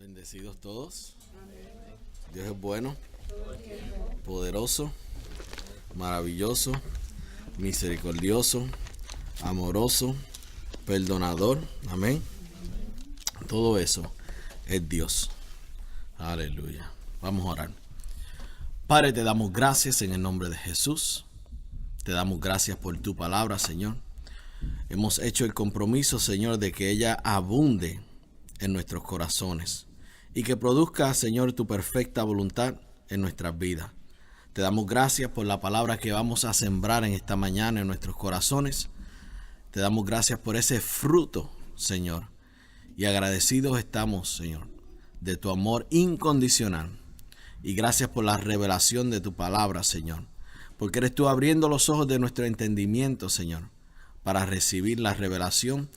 Bendecidos todos. Dios es bueno, poderoso, maravilloso, misericordioso, amoroso, perdonador. Amén. Todo eso es Dios. Aleluya. Vamos a orar. Padre, te damos gracias en el nombre de Jesús. Te damos gracias por tu palabra, Señor. Hemos hecho el compromiso, Señor, de que ella abunde en nuestros corazones y que produzca, Señor, tu perfecta voluntad en nuestras vidas. Te damos gracias por la palabra que vamos a sembrar en esta mañana en nuestros corazones. Te damos gracias por ese fruto, Señor, y agradecidos estamos, Señor, de tu amor incondicional. Y gracias por la revelación de tu palabra, Señor, porque eres tú abriendo los ojos de nuestro entendimiento, Señor, para recibir la revelación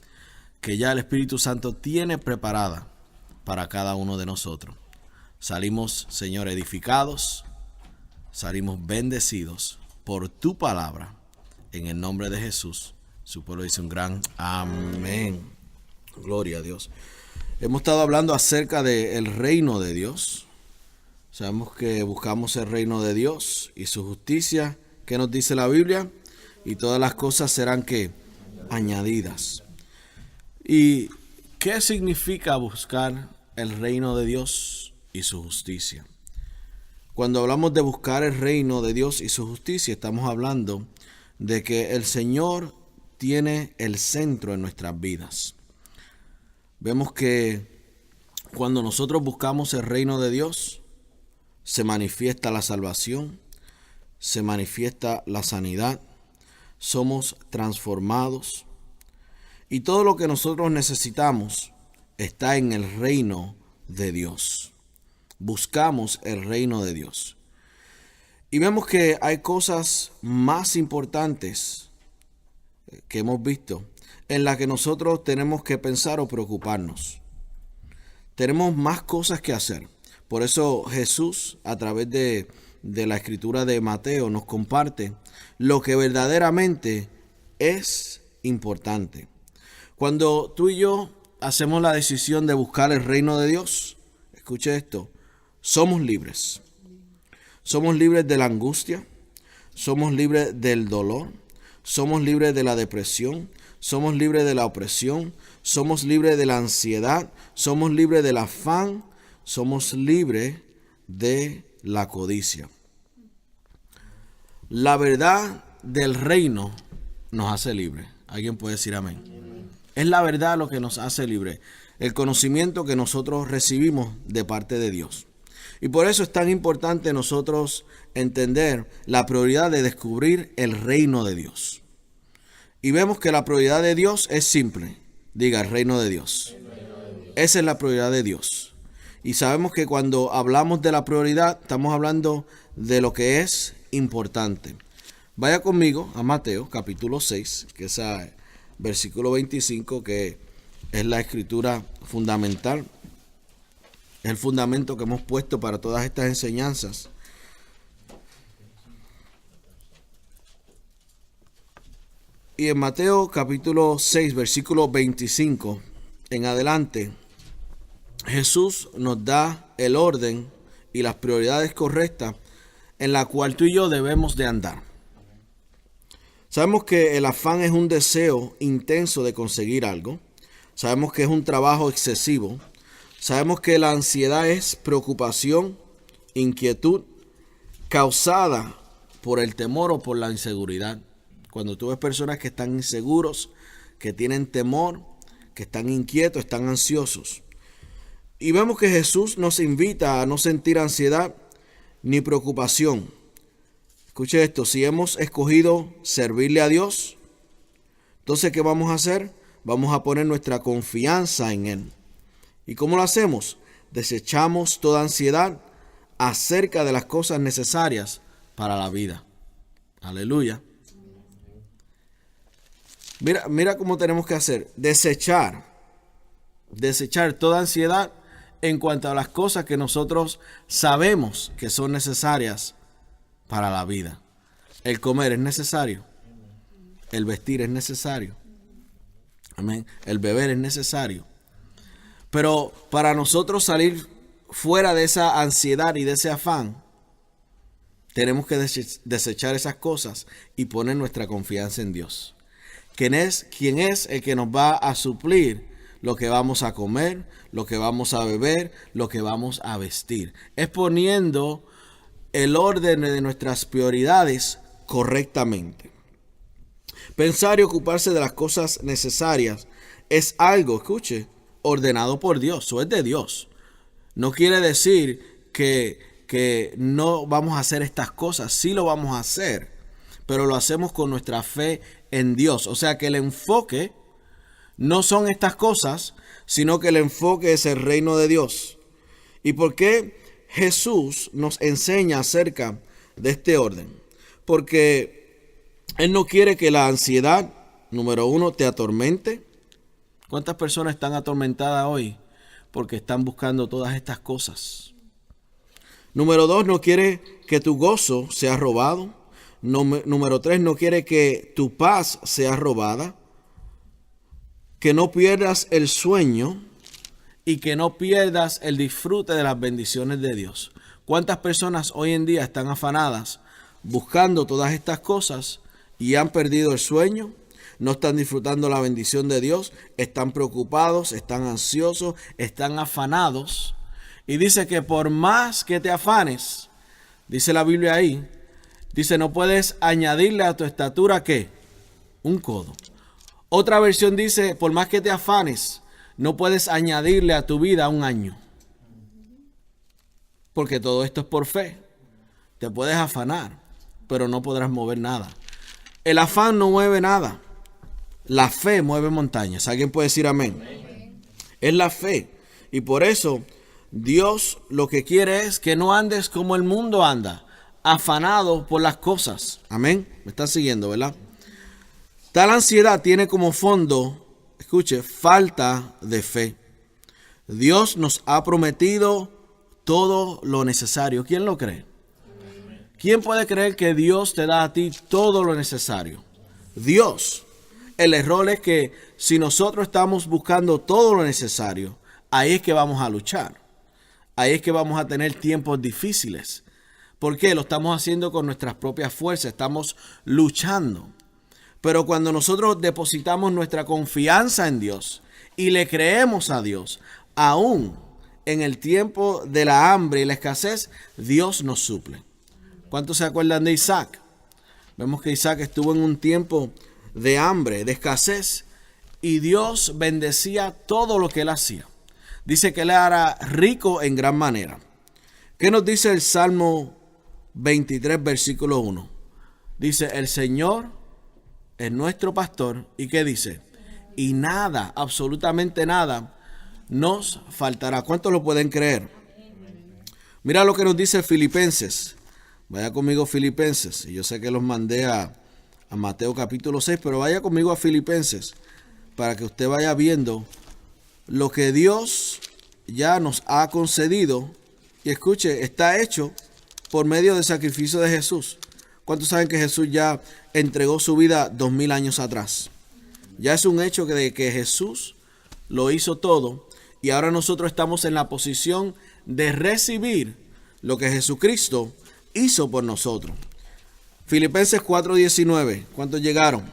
que ya el Espíritu Santo tiene preparada para cada uno de nosotros. Salimos, Señor, edificados, salimos bendecidos por tu palabra. En el nombre de Jesús, su pueblo dice un gran amén. Gloria a Dios. Hemos estado hablando acerca del reino de Dios. Sabemos que buscamos el reino de Dios y su justicia. ¿Qué nos dice la Biblia? Y todas las cosas serán ¿qué? Añadidas. ¿Y qué significa buscar el reino de Dios y su justicia? Cuando hablamos de buscar el reino de Dios y su justicia, estamos hablando de que el Señor tiene el centro en nuestras vidas. Vemos que cuando nosotros buscamos el reino de Dios, se manifiesta la salvación, se manifiesta la sanidad, somos transformados y todo lo que nosotros necesitamos está en el reino de Dios. Buscamos el reino de Dios. Y vemos que hay cosas más importantes que hemos visto en las que nosotros tenemos que pensar o preocuparnos. Tenemos más cosas que hacer. Por eso Jesús, a través de la escritura de Mateo, nos comparte lo que verdaderamente es importante. Cuando tú y yo hacemos la decisión de buscar el reino de Dios, escuche esto, somos libres. Somos libres de la angustia, somos libres del dolor, somos libres de la depresión, somos libres de la opresión, somos libres de la ansiedad, somos libres del afán, somos libres de la codicia. La verdad del reino nos hace libres. ¿Alguien puede decir amén? Es la verdad lo que nos hace libres. El conocimiento que nosotros recibimos de parte de Dios. Y por eso es tan importante nosotros entender la prioridad de descubrir el reino de Dios. Y vemos que la prioridad de Dios es simple. Diga, el reino de Dios. Esa es la prioridad de Dios. Y sabemos que cuando hablamos de la prioridad, estamos hablando de lo que es importante. Vaya conmigo a Mateo capítulo 6, que es el versículo 25, que es la escritura fundamental. Es el fundamento que hemos puesto para todas estas enseñanzas. Y en Mateo capítulo 6, versículo 25 en adelante, Jesús nos da el orden y las prioridades correctas en la cual tú y yo debemos de andar. Sabemos que el afán es un deseo intenso de conseguir algo. Sabemos que es un trabajo excesivo. Sabemos que la ansiedad es preocupación, inquietud, causada por el temor o por la inseguridad. Cuando tú ves personas que están inseguros, que tienen temor, que están inquietos, están ansiosos. Y vemos que Jesús nos invita a no sentir ansiedad ni preocupación. Escuche esto, si hemos escogido servirle a Dios, entonces ¿qué vamos a hacer? Vamos a poner nuestra confianza en Él. ¿Y cómo lo hacemos? Desechamos toda ansiedad acerca de las cosas necesarias para la vida. Aleluya. Mira cómo tenemos que hacer. Desechar toda ansiedad en cuanto a las cosas que nosotros sabemos que son necesarias para la vida. El comer es necesario. El vestir es necesario. Amén. El beber es necesario. Pero para nosotros salir fuera de esa ansiedad y de ese afán, tenemos que desechar esas cosas y poner nuestra confianza en Dios. ¿Quién es el que nos va a suplir lo que vamos a comer, lo que vamos a beber, lo que vamos a vestir? Es poniendo el orden de nuestras prioridades correctamente. Pensar y ocuparse de las cosas necesarias es algo, escuche, ordenado por Dios, o es de Dios. No quiere decir que no vamos a hacer estas cosas, sí lo vamos a hacer, pero lo hacemos con nuestra fe en Dios. O sea que el enfoque no son estas cosas, sino que el enfoque es el reino de Dios. ¿Y por qué Jesús nos enseña acerca de este orden? Porque Él no quiere que la ansiedad, número uno, te atormente. ¿Cuántas personas están atormentadas hoy porque están buscando todas estas cosas? Número dos, no quiere que tu gozo sea robado. Número tres, no quiere que tu paz sea robada. Que no pierdas el sueño y que no pierdas el disfrute de las bendiciones de Dios. ¿Cuántas personas hoy en día están afanadas buscando todas estas cosas y han perdido el sueño? No están disfrutando la bendición de Dios, están preocupados, están ansiosos, están afanados. Y dice que por más que te afanes, dice la Biblia ahí, dice no puedes añadirle a tu estatura ¿qué? Un codo. Otra versión dice, por más que te afanes, no puedes añadirle a tu vida un año. Porque todo esto es por fe. Te puedes afanar, pero no podrás mover nada. El afán no mueve nada. La fe mueve montañas. ¿Alguien puede decir amén? Es la fe. Y por eso Dios lo que quiere es que no andes como el mundo anda, afanado por las cosas. Amén. ¿Me están siguiendo, verdad? Tal ansiedad tiene como fondo, escuche, falta de fe. Dios nos ha prometido todo lo necesario. ¿Quién lo cree? ¿Quién puede creer que Dios te da a ti todo lo necesario? Dios. El error es que si nosotros estamos buscando todo lo necesario, ahí es que vamos a luchar. Ahí es que vamos a tener tiempos difíciles. ¿Por qué? Lo estamos haciendo con nuestras propias fuerzas. Estamos luchando. Pero cuando nosotros depositamos nuestra confianza en Dios y le creemos a Dios, aún en el tiempo de la hambre y la escasez, Dios nos suple. ¿Cuántos se acuerdan de Isaac? Vemos que Isaac estuvo en un tiempo de hambre, de escasez, y Dios bendecía todo lo que él hacía. Dice que él era rico en gran manera. ¿Qué nos dice el Salmo 23, versículo 1? Dice, el Señor es nuestro pastor. ¿Y qué dice? Y nada, absolutamente nada, nos faltará. ¿Cuántos lo pueden creer? Mira lo que nos dice Filipenses. Vaya conmigo Filipenses. Y yo sé que los mandé a Mateo capítulo 6, pero vaya conmigo a Filipenses para que usted vaya viendo lo que Dios ya nos ha concedido. Y escuche, está hecho por medio del sacrificio de Jesús. ¿Cuántos saben que Jesús ya entregó su vida 2000 años atrás? Ya es un hecho de que Jesús lo hizo todo y ahora nosotros estamos en la posición de recibir lo que Jesucristo hizo por nosotros. Filipenses 4:19. ¿Cuántos llegaron?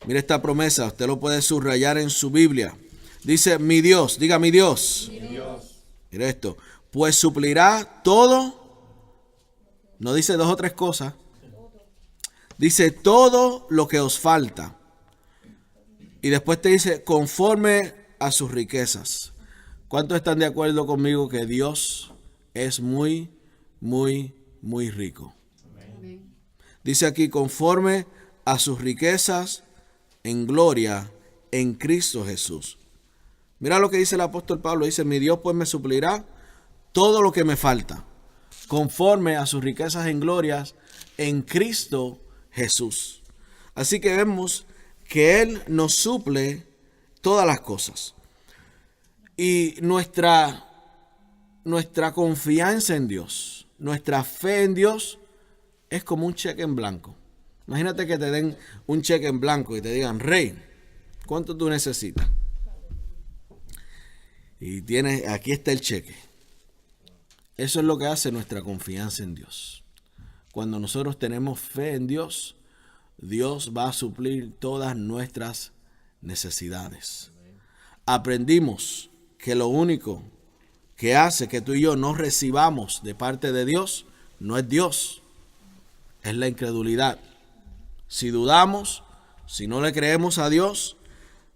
Mire esta promesa, usted lo puede subrayar en su Biblia. Dice, mi Dios, diga mi Dios. Mi Dios. Mire esto, pues suplirá todo. No dice dos o tres cosas. Dice todo lo que os falta. Y después te dice conforme a sus riquezas. ¿Cuántos están de acuerdo conmigo que Dios es muy, muy, muy rico? Amén. Dice aquí conforme a sus riquezas en gloria en Cristo Jesús. Mira lo que dice el apóstol Pablo. Dice, mi Dios pues me suplirá todo lo que me falta, conforme a sus riquezas en glorias en Cristo Jesús. Así que vemos que Él nos suple todas las cosas. Y nuestra confianza en Dios, nuestra fe en Dios es como un cheque en blanco. Imagínate que te den un cheque en blanco y te digan, Rey, ¿cuánto tú necesitas? y aquí está el cheque. Eso es lo que hace nuestra confianza en Dios. Cuando nosotros tenemos fe en Dios, Dios va a suplir todas nuestras necesidades. Aprendimos que lo único que hace que tú y yo no recibamos de parte de Dios no es Dios, es la incredulidad. Si dudamos, si no le creemos a Dios,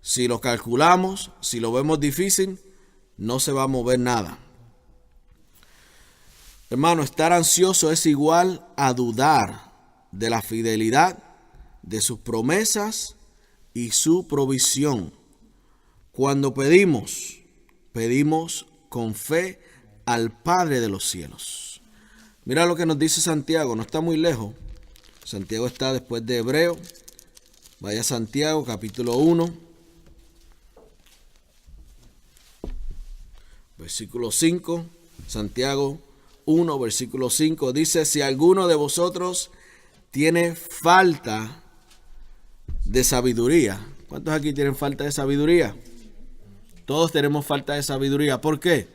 si lo calculamos, si lo vemos difícil, no se va a mover nada. Hermano, estar ansioso es igual a dudar de la fidelidad de sus promesas y su provisión. Cuando pedimos con fe al Padre de los cielos. Mira lo que nos dice Santiago, no está muy lejos. Santiago está después de Hebreo. Vaya a Santiago, capítulo 1, versículo 5. Santiago 1, versículo 5 dice: si alguno de vosotros tiene falta de sabiduría. ¿Cuántos aquí tienen falta de sabiduría? Todos tenemos falta de sabiduría. ¿Por qué?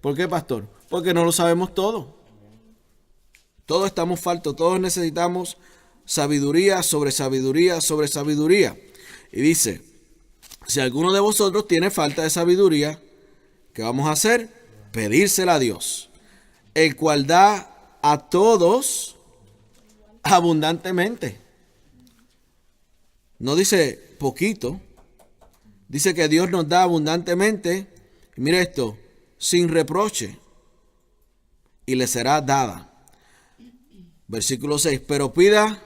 ¿Por qué, pastor? Porque no lo sabemos todo. Todos estamos faltos, todos necesitamos sabiduría sobre sabiduría sobre sabiduría. Y dice, si alguno de vosotros tiene falta de sabiduría, ¿qué vamos a hacer? Pedírsela a Dios, el cual da a todos abundantemente. No dice poquito, dice que Dios nos da abundantemente. Y mire esto, sin reproche, y le será dada. Versículo 6, pero pida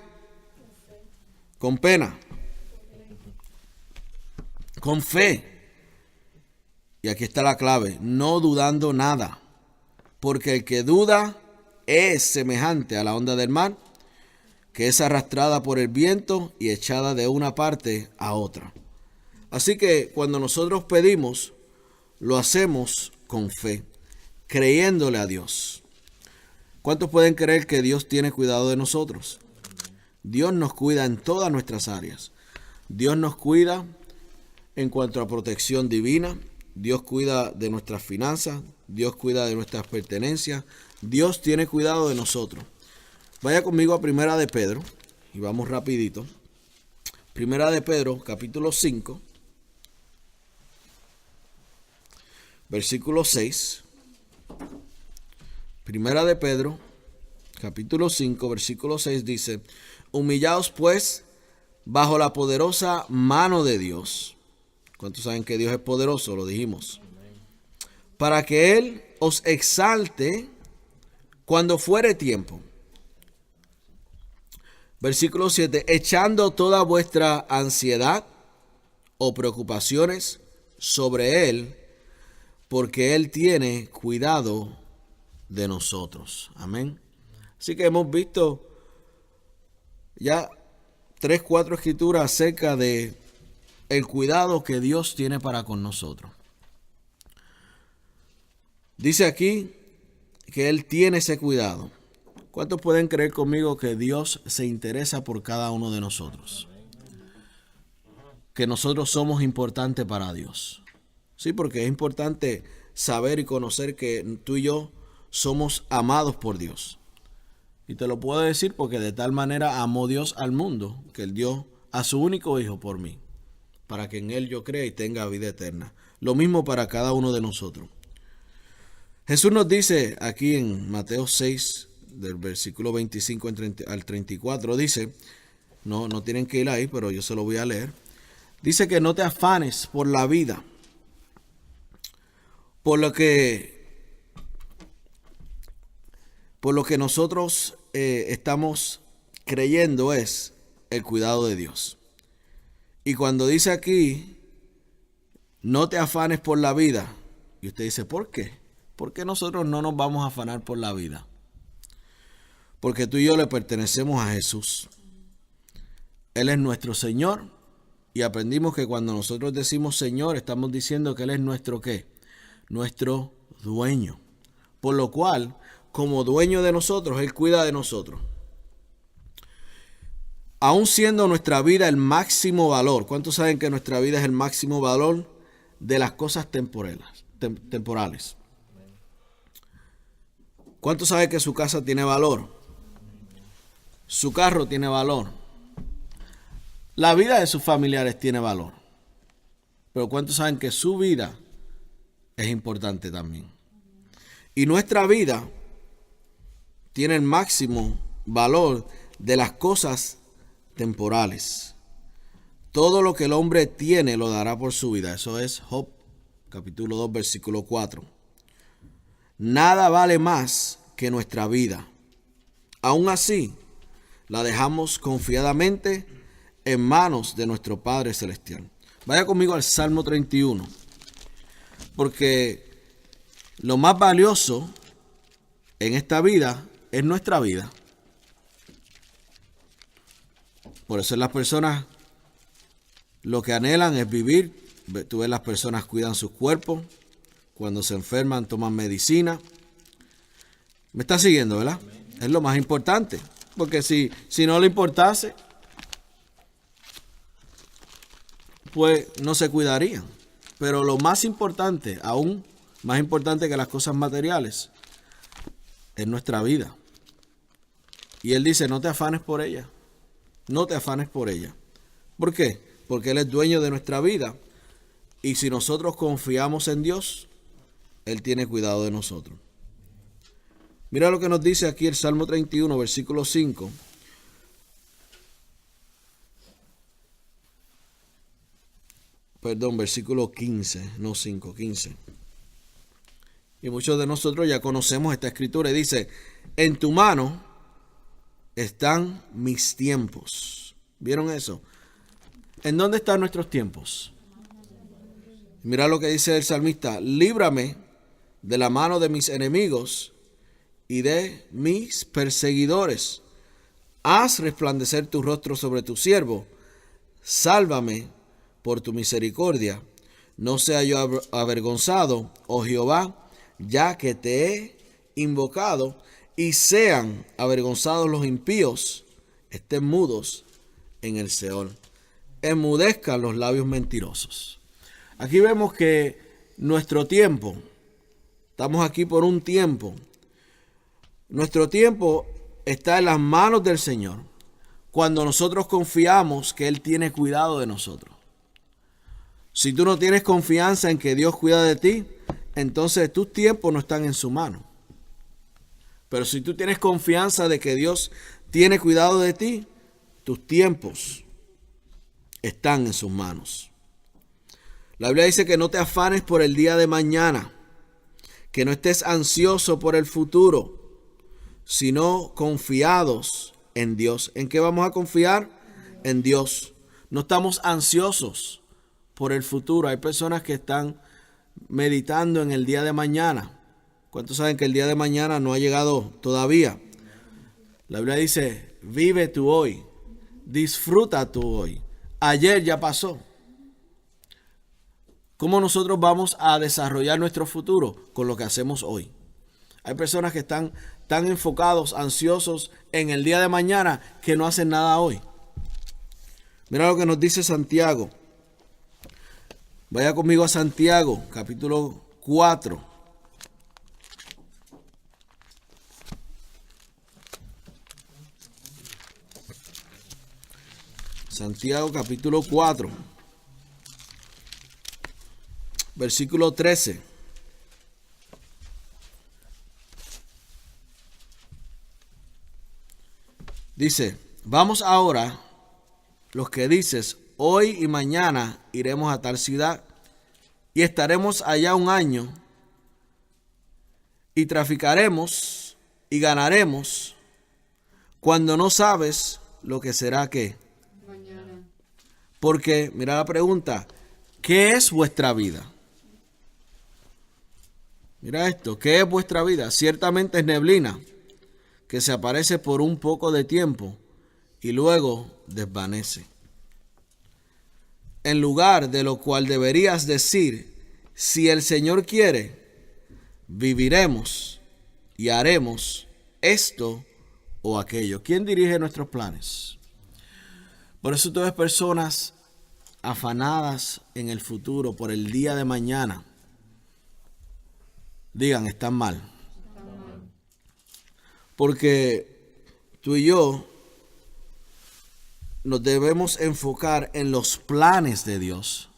con pena, con fe. Y aquí está la clave, no dudando nada, porque el que duda es semejante a la onda del mar, que es arrastrada por el viento y echada de una parte a otra. Así que cuando nosotros pedimos, lo hacemos con fe, creyéndole a Dios. ¿Cuántos pueden creer que Dios tiene cuidado de nosotros? Dios nos cuida en todas nuestras áreas. Dios nos cuida en cuanto a protección divina. Dios cuida de nuestras finanzas. Dios cuida de nuestras pertenencias. Dios tiene cuidado de nosotros. Vaya conmigo a Primera de Pedro y vamos rapidito. Primera de Pedro, capítulo 5, versículo 6. Primera de Pedro, capítulo 5, versículo 6 dice: humillaos pues bajo la poderosa mano de Dios. ¿Cuántos saben que Dios es poderoso? Lo dijimos. Para que Él os exalte cuando fuere tiempo. Versículo 7, echando toda vuestra ansiedad o preocupaciones sobre Él, porque Él tiene cuidado de nosotros. Amén. Así que hemos visto ya 3, 4 escrituras acerca de el cuidado que Dios tiene para con nosotros. Dice aquí que Él tiene ese cuidado. ¿Cuántos pueden creer conmigo que Dios se interesa por cada uno de nosotros? Que nosotros somos importantes para Dios. Sí, porque es importante saber y conocer que tú y yo somos amados por Dios. Y te lo puedo decir porque de tal manera amó Dios al mundo, que Él dio a su único Hijo por mí, para que en Él yo crea y tenga vida eterna. Lo mismo para cada uno de nosotros. Jesús nos dice aquí en Mateo 6, del versículo 25 al 34, dice, no tienen que ir ahí, pero yo se lo voy a leer. Dice que no te afanes por la vida, por lo que nosotros estamos creyendo es el cuidado de Dios. Y cuando dice aquí, no te afanes por la vida, y usted dice, ¿por qué? ¿Por qué nosotros no nos vamos a afanar por la vida? Porque tú y yo le pertenecemos a Jesús. Él es nuestro Señor. Y aprendimos que cuando nosotros decimos Señor, estamos diciendo que Él es nuestro ¿qué? Nuestro dueño. Por lo cual, como dueño de nosotros, Él cuida de nosotros. Aún siendo nuestra vida el máximo valor. ¿Cuántos saben que nuestra vida es el máximo valor? de las cosas temporales. ¿Cuánto sabe que su casa tiene valor? Su carro tiene valor. La vida de sus familiares tiene valor. Pero ¿cuántos saben que su vida es importante también? Y nuestra vida tiene el máximo valor de las cosas temporales. Todo lo que el hombre tiene lo dará por su vida. Eso es Job, capítulo 2, versículo 4. Nada vale más que nuestra vida. Aún así, la dejamos confiadamente en manos de nuestro Padre Celestial. Vaya conmigo al Salmo 31, porque lo más valioso en esta vida es nuestra vida. Por eso las personas lo que anhelan es vivir. Tú ves, las personas cuidan sus cuerpos, cuando se enferman toman medicina. ¿Me está siguiendo, verdad? Es lo más importante, porque si no le importase, pues no se cuidarían. Pero lo más importante, aún más importante que las cosas materiales, es nuestra vida. Y él dice, no te afanes por ella. No te afanes por ella. ¿Por qué? Porque Él es dueño de nuestra vida. Y si nosotros confiamos en Dios, Él tiene cuidado de nosotros. Mira lo que nos dice aquí el Salmo 31, versículo 5. Perdón, versículo 15, no 5, 15. Y muchos de nosotros ya conocemos esta escritura. Y dice, en tu mano están mis tiempos. ¿Vieron eso? ¿En dónde están nuestros tiempos? Mira lo que dice el salmista. Líbrame de la mano de mis enemigos y de mis perseguidores. Haz resplandecer tu rostro sobre tu siervo. Sálvame por tu misericordia. No sea yo avergonzado, oh Jehová, ya que te he invocado, y sean avergonzados los impíos, estén mudos en el Seol. Enmudezcan los labios mentirosos. Aquí vemos que nuestro tiempo, estamos aquí por un tiempo, nuestro tiempo está en las manos del Señor cuando nosotros confiamos que Él tiene cuidado de nosotros. Si tú no tienes confianza en que Dios cuida de ti, entonces tus tiempos no están en su mano. Pero si tú tienes confianza de que Dios tiene cuidado de ti, tus tiempos están en sus manos. La Biblia dice que no te afanes por el día de mañana, que no estés ansioso por el futuro, sino confiados en Dios. ¿En qué vamos a confiar? En Dios. No estamos ansiosos por el futuro. Hay personas que están meditando en el día de mañana. ¿Cuántos saben que el día de mañana no ha llegado todavía? La Biblia dice, vive tú hoy, disfruta tú hoy. Ayer ya pasó. ¿Cómo nosotros vamos a desarrollar nuestro futuro? Con lo que hacemos hoy. Hay personas que están tan enfocados, ansiosos en el día de mañana que no hacen nada hoy. Mira lo que nos dice Santiago. Vaya conmigo a Santiago, capítulo 4. Santiago capítulo 4, versículo 13. Dice, vamos ahora, los que dices, hoy y mañana iremos a tal ciudad y estaremos allá un año y traficaremos y ganaremos cuando no sabes lo que será que. Porque, mira la pregunta, ¿qué es vuestra vida? Mira esto, ¿qué es vuestra vida? Ciertamente es neblina, que se aparece por un poco de tiempo y luego desvanece. En lugar de lo cual deberías decir, si el Señor quiere, viviremos y haremos esto o aquello. ¿Quién dirige nuestros planes? Por eso tú ves personas afanadas en el futuro por el día de mañana, digan, están mal. Porque tú y yo nos debemos enfocar en los planes de Dios.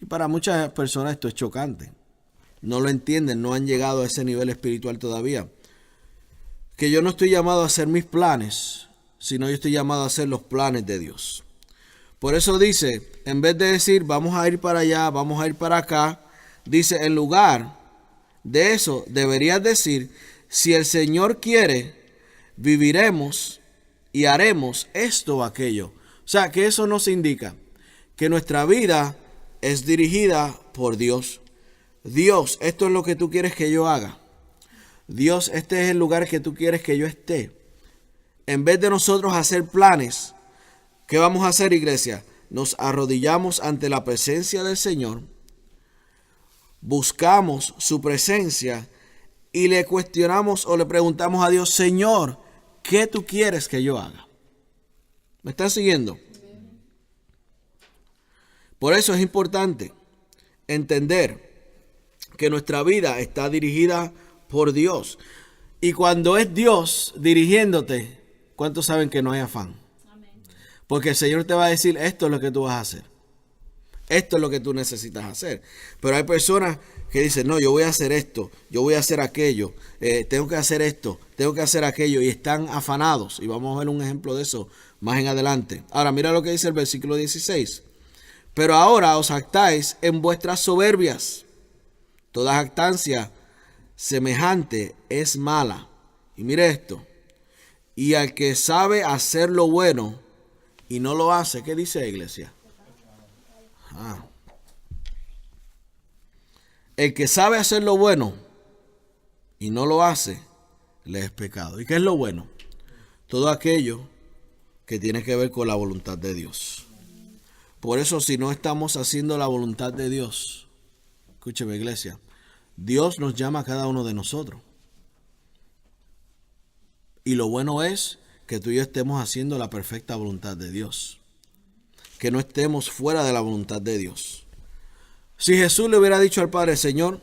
Y para muchas personas esto es chocante. No lo entienden, no han llegado a ese nivel espiritual todavía. Que yo no estoy llamado a hacer mis planes, sino yo estoy llamado a hacer los planes de Dios. Por eso dice, en vez de decir vamos a ir para allá, vamos a ir para acá, dice en lugar de eso deberías decir, si el Señor quiere, viviremos y haremos esto o aquello. O sea, que eso nos indica que nuestra vida es dirigida por Dios. Dios, esto es lo que tú quieres que yo haga. Dios, este es el lugar que tú quieres que yo esté. En vez de nosotros hacer planes, ¿qué vamos a hacer, iglesia? Nos arrodillamos ante la presencia del Señor, buscamos su presencia y le cuestionamos o le preguntamos a Dios, Señor, ¿qué tú quieres que yo haga? ¿Me están siguiendo? Por eso es importante entender que nuestra vida está dirigida por Dios. Y cuando es Dios dirigiéndote, ¿cuántos saben que no hay afán? Porque el Señor te va a decir, esto es lo que tú vas a hacer. Esto es lo que tú necesitas hacer. Pero hay personas que dicen, no, yo voy a hacer esto, yo voy a hacer aquello, tengo que hacer esto, tengo que hacer aquello, y están afanados. Y vamos a ver un ejemplo de eso más en adelante. Ahora, mira lo que dice el versículo 16. Pero ahora os jactáis en vuestras soberbias. Toda jactancia semejante es mala. Y mire esto. Y al que sabe hacer lo bueno y no lo hace, ¿qué dice la iglesia? El que sabe hacer lo bueno y no lo hace, le es pecado. ¿Y qué es lo bueno? Todo aquello que tiene que ver con la voluntad de Dios. Por eso, si no estamos haciendo la voluntad de Dios, escúcheme, iglesia, Dios nos llama a cada uno de nosotros. Y lo bueno es que tú y yo estemos haciendo la perfecta voluntad de Dios. Que no estemos fuera de la voluntad de Dios. Si Jesús le hubiera dicho al Padre, Señor,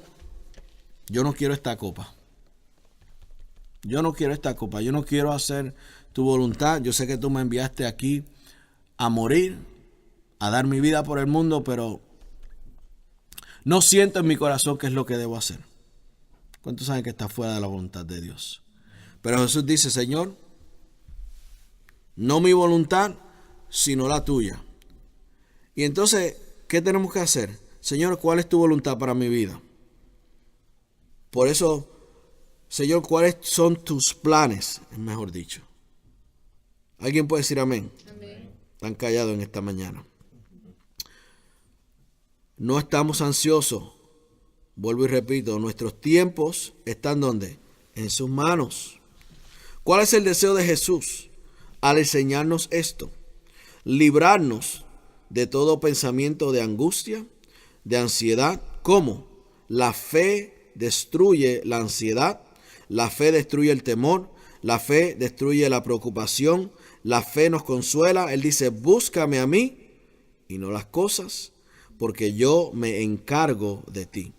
yo no quiero esta copa. Yo no quiero esta copa. Yo no quiero hacer tu voluntad. Yo sé que tú me enviaste aquí a morir, a dar mi vida por el mundo, pero no siento en mi corazón qué es lo que debo hacer. ¿Cuántos saben que está fuera de la voluntad de Dios? Pero Jesús dice, Señor, no mi voluntad, sino la tuya. Y entonces, ¿qué tenemos que hacer? Señor, ¿cuál es tu voluntad para mi vida? Por eso, Señor, ¿cuáles son tus planes? Es mejor dicho. ¿Alguien puede decir amén? Amén. Están callados en esta mañana. No estamos ansiosos. Vuelvo y repito, nuestros tiempos están ¿dónde? En sus manos. ¿Cuál es el deseo de Jesús al enseñarnos esto? Librarnos de todo pensamiento de angustia, de ansiedad. ¿Cómo? La fe destruye la ansiedad, la fe destruye el temor, la fe destruye la preocupación, la fe nos consuela. Él dice, búscame a mí y no las cosas, porque yo me encargo de ti.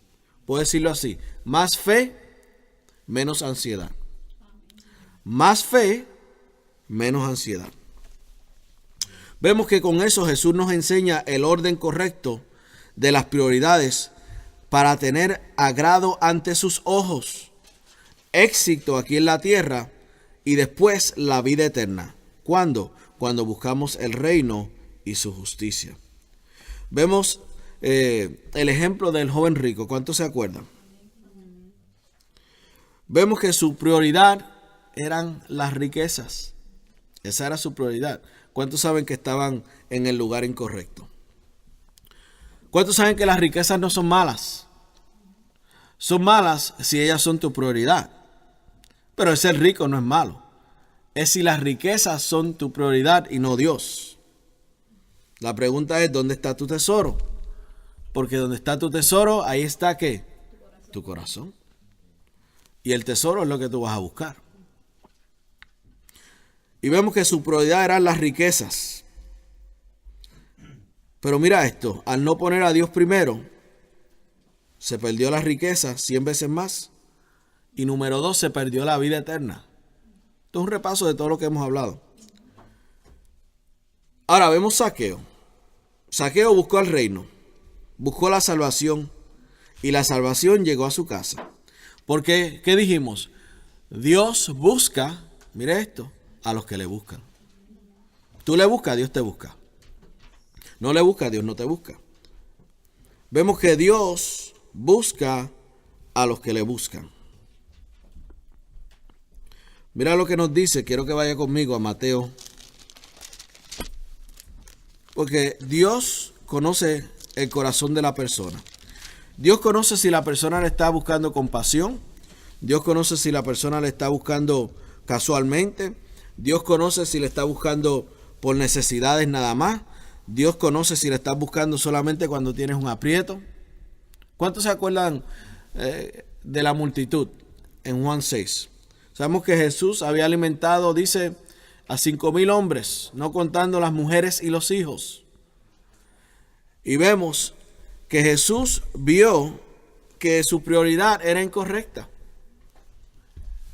Puedo decirlo así, más fe, menos ansiedad. Más fe, menos ansiedad. Vemos que con eso Jesús nos enseña el orden correcto de las prioridades para tener agrado ante sus ojos, éxito aquí en la tierra y después la vida eterna. ¿Cuándo? Cuando buscamos el reino y su justicia. Vemos el ejemplo del joven rico. ¿Cuántos se acuerdan? Vemos que su prioridad eran las riquezas. Esa era su prioridad. ¿Cuántos saben que estaban en el lugar incorrecto? ¿Cuántos saben que las riquezas no son malas? Son malas si ellas son tu prioridad. Pero el ser rico no es malo. Es si las riquezas son tu prioridad y no Dios. La pregunta es, ¿dónde está tu tesoro? Porque donde está tu tesoro, ahí está ¿qué? Tu corazón. Y el tesoro es lo que tú vas a buscar. Y vemos que su prioridad eran las riquezas. Pero mira esto, al no poner a Dios primero, se perdió la riqueza 100 veces más. Y número 2, se perdió la vida eterna. Esto es un repaso de todo lo que hemos hablado. Ahora vemos Zaqueo. Zaqueo buscó el reino, buscó la salvación y la salvación llegó a su casa. Porque, ¿qué dijimos? Dios busca, mire esto, a los que le buscan. Tú le buscas, Dios te busca. No le buscas, Dios no te busca. Vemos que Dios busca a los que le buscan. Mira lo que nos dice, quiero que vaya conmigo a Mateo. Porque Dios conoce el corazón de la persona. Dios conoce si la persona le está buscando compasión. Dios conoce si la persona le está buscando casualmente. Dios conoce si le está buscando por necesidades nada más. Dios conoce si le estás buscando solamente cuando tienes un aprieto. ¿Cuántos se acuerdan de la multitud en Juan 6? Sabemos que Jesús había alimentado, dice, a 5,000 hombres, no contando las mujeres y los hijos. Y vemos que Jesús vio que su prioridad era incorrecta.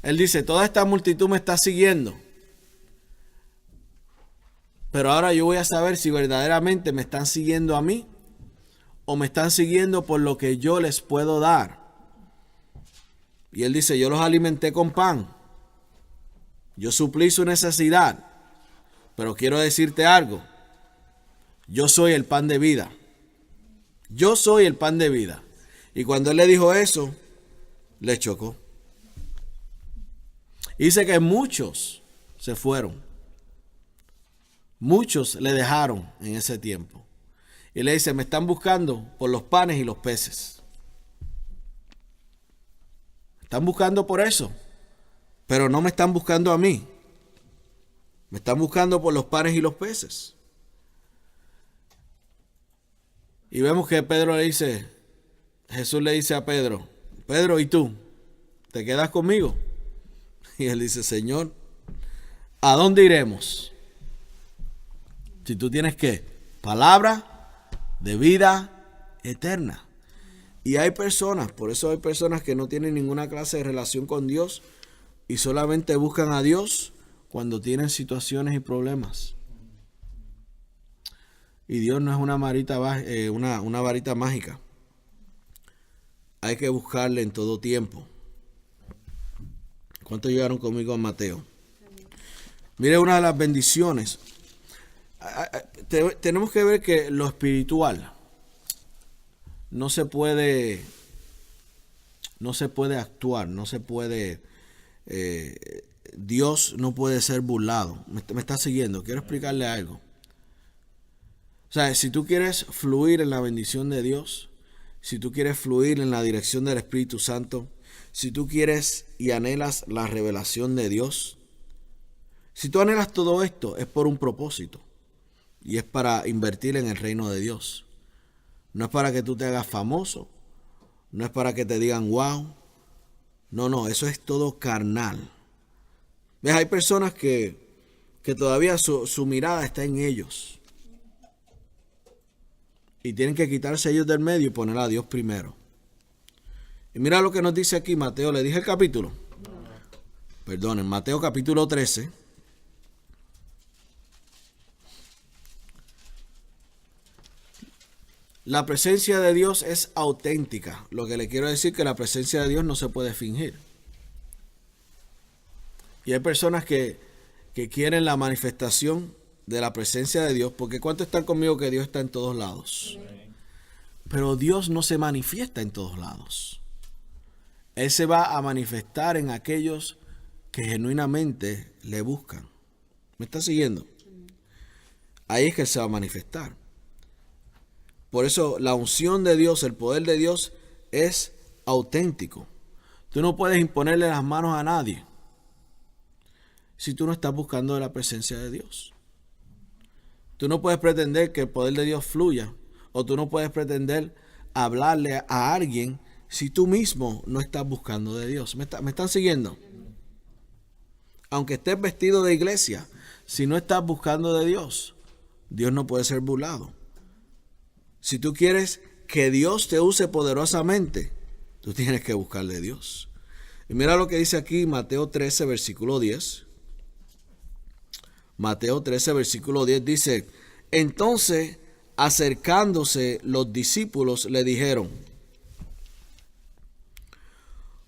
Él dice, toda esta multitud me está siguiendo. Pero ahora yo voy a saber si verdaderamente me están siguiendo a mí o me están siguiendo por lo que yo les puedo dar. Y él dice, yo los alimenté con pan. Yo suplí su necesidad. Pero quiero decirte algo. Yo soy el pan de vida. Yo soy el pan de vida. Y cuando él le dijo eso, le chocó. Dice que muchos se fueron. Muchos le dejaron en ese tiempo. Y le dice, me están buscando por los panes y los peces. Me están buscando por eso. Pero no me están buscando a mí. Me están buscando por los panes y los peces. Y vemos que Pedro le dice, Jesús le dice a Pedro, Pedro, ¿y tú? ¿Te quedas conmigo? Y él dice, Señor, ¿a dónde iremos? Si tú tienes ¿qué? Palabra de vida eterna. Y hay personas, por eso hay personas que no tienen ninguna clase de relación con Dios y solamente buscan a Dios cuando tienen situaciones y problemas. Y Dios no es una varita mágica. Hay que buscarle en todo tiempo. ¿Cuántos llegaron conmigo a Mateo? Mire una de las bendiciones. Tenemos que ver que lo espiritual no se puede actuar, Dios no puede ser burlado. Me está siguiendo, quiero explicarle algo. O sea, si tú quieres fluir en la bendición de Dios, si tú quieres fluir en la dirección del Espíritu Santo, si tú quieres y anhelas la revelación de Dios, si tú anhelas todo esto es por un propósito y es para invertir en el reino de Dios. No es para que tú te hagas famoso, no es para que te digan wow, no, eso es todo carnal. ¿Ves? Hay personas que todavía su mirada está en ellos. Y tienen que quitarse ellos del medio y poner a Dios primero. Y mira lo que nos dice aquí Mateo. ¿Le dije el capítulo? Perdonen, Mateo capítulo 13. La presencia de Dios es auténtica. Lo que le quiero decir que la presencia de Dios no se puede fingir. Y hay personas que quieren la manifestación de la presencia de Dios, porque ¿cuántos están conmigo que Dios está en todos lados? Pero Dios no se manifiesta en todos lados. Él se va a manifestar en aquellos que genuinamente le buscan. ¿Me está siguiendo? Ahí es que Él se va a manifestar. Por eso la unción de Dios, el poder de Dios es auténtico. Tú no puedes imponerle las manos a nadie si tú no estás buscando la presencia de Dios. Tú no puedes pretender que el poder de Dios fluya, o tú no puedes pretender hablarle a alguien si tú mismo no estás buscando de Dios. ¿Me están siguiendo? Aunque estés vestido de iglesia, si no estás buscando de Dios, Dios no puede ser burlado. Si tú quieres que Dios te use poderosamente, tú tienes que buscar de Dios. Y mira lo que dice aquí Mateo 13, versículo 10. Mateo 13, versículo 10 dice: entonces, acercándose los discípulos, le dijeron: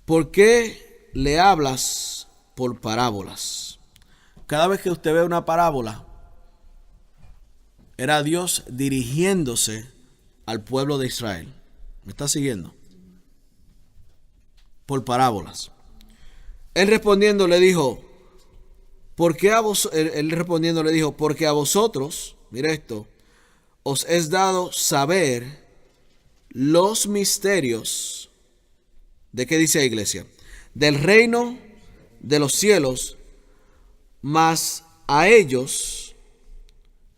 ¿por qué le hablas por parábolas? Cada vez que usted ve una parábola, era Dios dirigiéndose al pueblo de Israel. ¿Me está siguiendo? Por parábolas. Él respondiendo le dijo: porque a vosotros, mira esto, os es dado saber los misterios. ¿De qué dice la iglesia? Del reino de los cielos, mas a ellos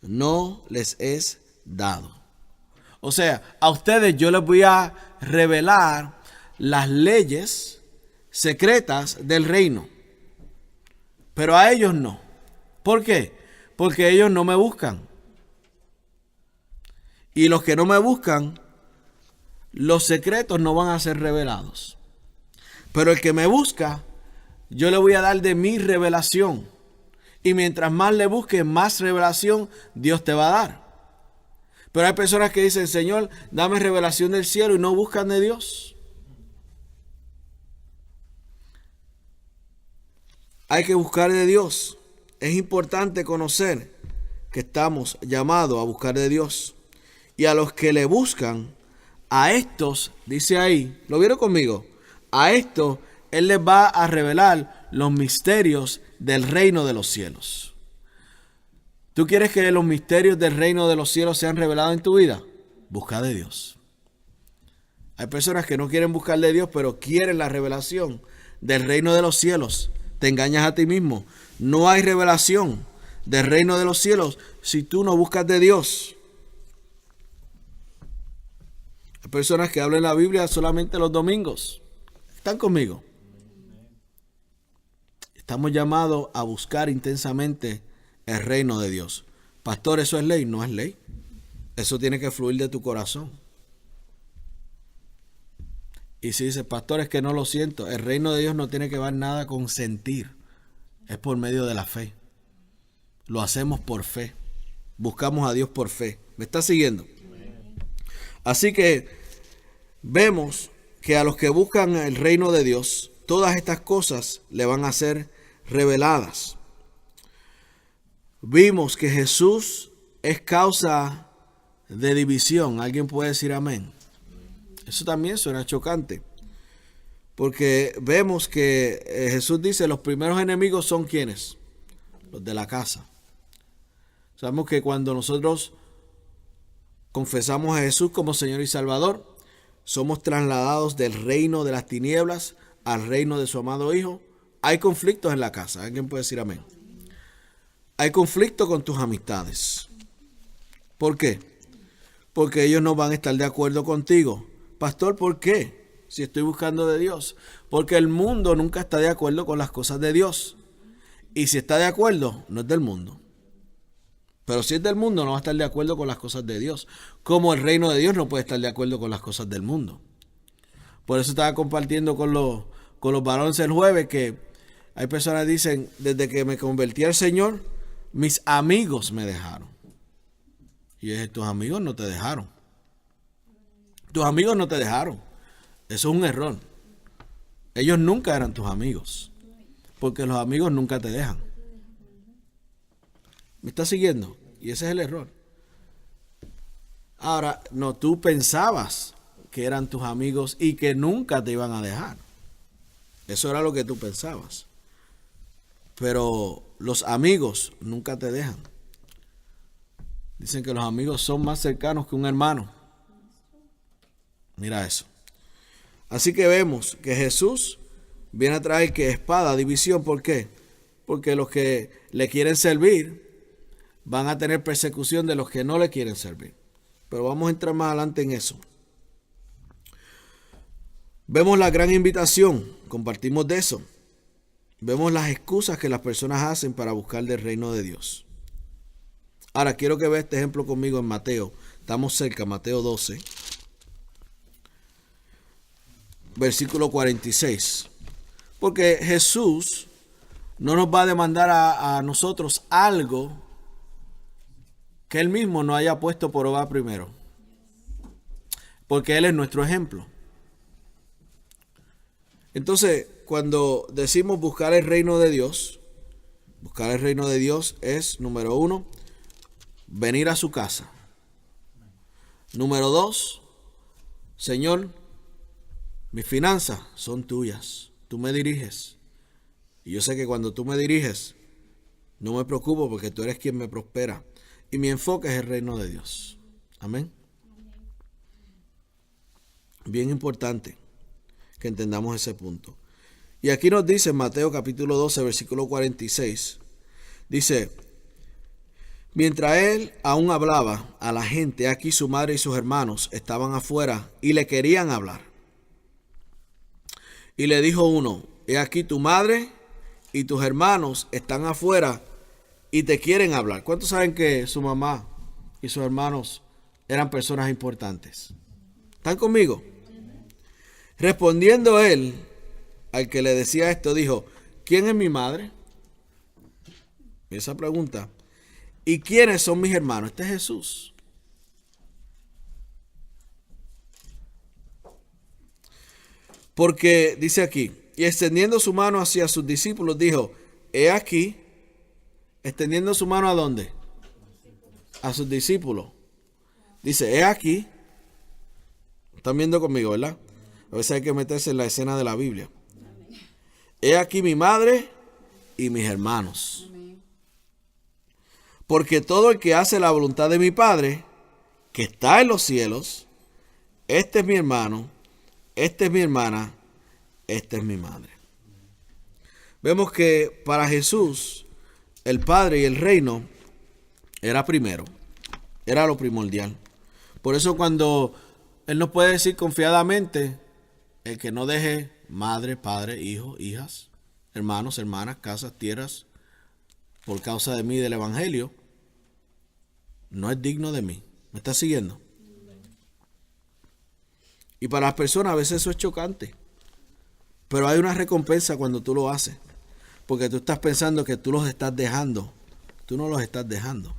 no les es dado. O sea, a ustedes yo les voy a revelar las leyes secretas del reino, pero a ellos no. ¿Por qué? Porque ellos no me buscan. Y los que no me buscan, los secretos no van a ser revelados. Pero el que me busca, yo le voy a dar de mi revelación. Y mientras más le busques, más revelación Dios te va a dar. Pero hay personas que dicen: Señor, dame revelación del cielo, y no buscan de Dios. Hay que buscar de Dios. Es importante conocer que estamos llamados a buscar de Dios. Y a los que le buscan, a estos, dice ahí, ¿lo vieron conmigo? A estos Él les va a revelar los misterios del reino de los cielos. ¿Tú quieres que los misterios del reino de los cielos sean revelados en tu vida? Busca de Dios. Hay personas que no quieren buscar de Dios, pero quieren la revelación del reino de los cielos. Te engañas a ti mismo. No hay revelación del reino de los cielos si tú no buscas de Dios. Hay personas que hablan la Biblia solamente los domingos. ¿Están conmigo? Estamos llamados a buscar intensamente el reino de Dios. Pastor, ¿eso es ley? No es ley. Eso tiene que fluir de tu corazón. Y si dices: pastor, es que no lo siento. El reino de Dios no tiene que ver nada con sentir. Es por medio de la fe. Lo hacemos por fe. Buscamos a Dios por fe. ¿Me está siguiendo? Así que vemos que a los que buscan el reino de Dios, todas estas cosas le van a ser reveladas. Vimos que Jesús es causa de división. ¿Alguien puede decir amén? Eso también suena chocante, porque vemos que Jesús dice: los primeros enemigos son ¿quiénes? Los de la casa. Sabemos que cuando nosotros confesamos a Jesús como Señor y Salvador, somos trasladados del reino de las tinieblas al reino de su amado Hijo. Hay conflictos en la casa. ¿Alguien puede decir amén? Hay conflicto con tus amistades. ¿Por qué? Porque ellos no van a estar de acuerdo contigo. Pastor, ¿por qué? Si estoy buscando de Dios. Porque el mundo nunca está de acuerdo con las cosas de Dios. Y si está de acuerdo, no es del mundo. Pero si es del mundo, no va a estar de acuerdo con las cosas de Dios. Como el reino de Dios no puede estar de acuerdo con las cosas del mundo. Por eso estaba compartiendo con los varones el jueves que hay personas que dicen: desde que me convertí al Señor, mis amigos me dejaron. Y es: tus amigos no te dejaron. Tus amigos no te dejaron. Eso es un error. Ellos nunca eran tus amigos. Porque los amigos nunca te dejan. ¿Me estás siguiendo? Y ese es el error. Ahora, no, tú pensabas que eran tus amigos y que nunca te iban a dejar. Eso era lo que tú pensabas. Pero los amigos nunca te dejan. Dicen que los amigos son más cercanos que un hermano. Mira eso. Así que vemos que Jesús viene a traer que espada, división. ¿Por qué? Porque los que le quieren servir van a tener persecución de los que no le quieren servir. Pero vamos a entrar más adelante en eso. Vemos la gran invitación, compartimos de eso. Vemos las excusas que las personas hacen para buscar del reino de Dios. Ahora quiero que veas este ejemplo conmigo en Mateo Estamos cerca, Mateo 12, versículo 46. Porque Jesús no nos va a demandar a nosotros algo que Él mismo no haya puesto por obra primero. Porque Él es nuestro ejemplo. Entonces, cuando decimos buscar el reino de Dios es, número 1, venir a su casa. Número 2, Señor, mis finanzas son tuyas. Tú me diriges. Y yo sé que cuando tú me diriges, no me preocupo porque tú eres quien me prospera. Y mi enfoque es el reino de Dios. Amén. Bien importante que entendamos ese punto. Y aquí nos dice en Mateo capítulo 12, versículo 46, dice, mientras él aún hablaba a la gente, aquí su madre y sus hermanos estaban afuera y le querían hablar. Y le dijo uno, he aquí tu madre y tus hermanos están afuera y te quieren hablar. ¿Cuántos saben que su mamá y sus hermanos eran personas importantes? ¿Están conmigo? Respondiendo él, al que le decía esto, dijo, ¿quién es mi madre? Esa pregunta. ¿Y quiénes son mis hermanos? Este es Jesús. Porque dice aquí, y extendiendo su mano hacia sus discípulos, dijo, he aquí, extendiendo su mano ¿a dónde? A sus discípulos. Dice, he aquí, están viendo conmigo, ¿verdad? A veces hay que meterse en la escena de la Biblia. He aquí mi madre y mis hermanos. Porque todo el que hace la voluntad de mi Padre, que está en los cielos, este es mi hermano, esta es mi hermana, esta es mi madre. Vemos que para Jesús, el Padre y el reino era primero, era lo primordial. Por eso cuando Él nos puede decir confiadamente, el que no deje madre, padre, hijos, hijas, hermanos, hermanas, casas, tierras, por causa de mí y del evangelio, no es digno de mí. ¿Me estás siguiendo? Y para las personas a veces eso es chocante. Pero hay una recompensa cuando tú lo haces. Porque tú estás pensando que tú los estás dejando. Tú no los estás dejando.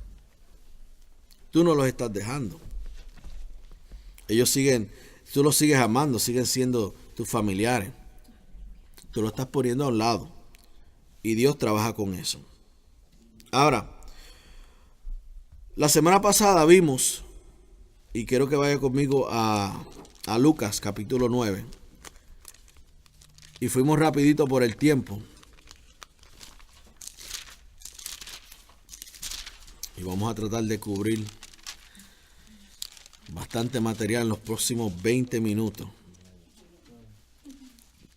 Tú no los estás dejando. Ellos siguen, tú los sigues amando, siguen siendo tus familiares. Tú lo estás poniendo a un lado. Y Dios trabaja con eso. Ahora, la semana pasada vimos, y quiero que vaya conmigo a Lucas capítulo 9. Y fuimos rapidito por el tiempo. Y vamos a tratar de cubrir bastante material en los próximos 20 minutos.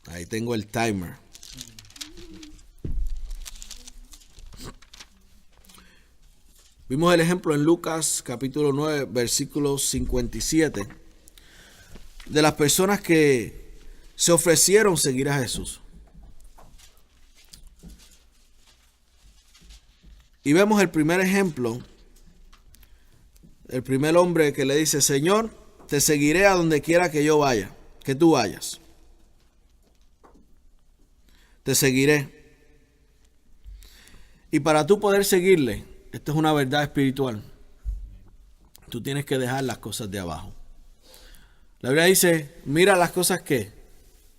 Ahí tengo el timer. Vimos el ejemplo en Lucas capítulo 9, versículo 57, de las personas que se ofrecieron seguir a Jesús. Y vemos el primer ejemplo, el primer hombre que le dice, Señor, te seguiré a donde quiera que yo vaya, que tú vayas. Te seguiré. Y para tú poder seguirle, esto es una verdad espiritual, tú tienes que dejar las cosas de abajo. La Biblia dice, mira las cosas que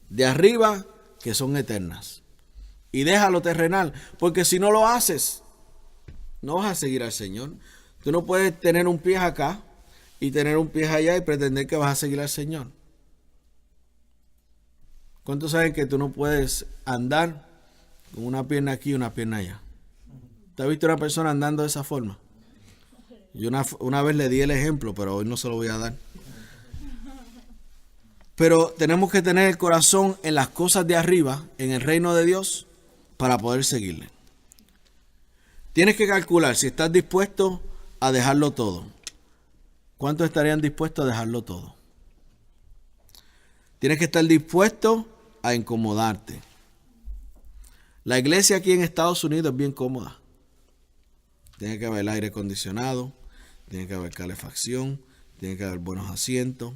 de arriba, que son eternas. Y deja lo terrenal, porque si no lo haces, no vas a seguir al Señor. Tú no puedes tener un pie acá y tener un pie allá y pretender que vas a seguir al Señor. ¿Cuántos saben que tú no puedes andar con una pierna aquí y una pierna allá? ¿Te has visto una persona andando de esa forma? Yo una vez le di el ejemplo, pero hoy no se lo voy a dar. Pero tenemos que tener el corazón en las cosas de arriba, en el reino de Dios, para poder seguirle. Tienes que calcular si estás dispuesto a dejarlo todo. ¿Cuántos estarían dispuestos a dejarlo todo? Tienes que estar dispuesto a incomodarte. La iglesia aquí en Estados Unidos es bien cómoda. Tiene que haber aire acondicionado, tiene que haber calefacción, tiene que haber buenos asientos,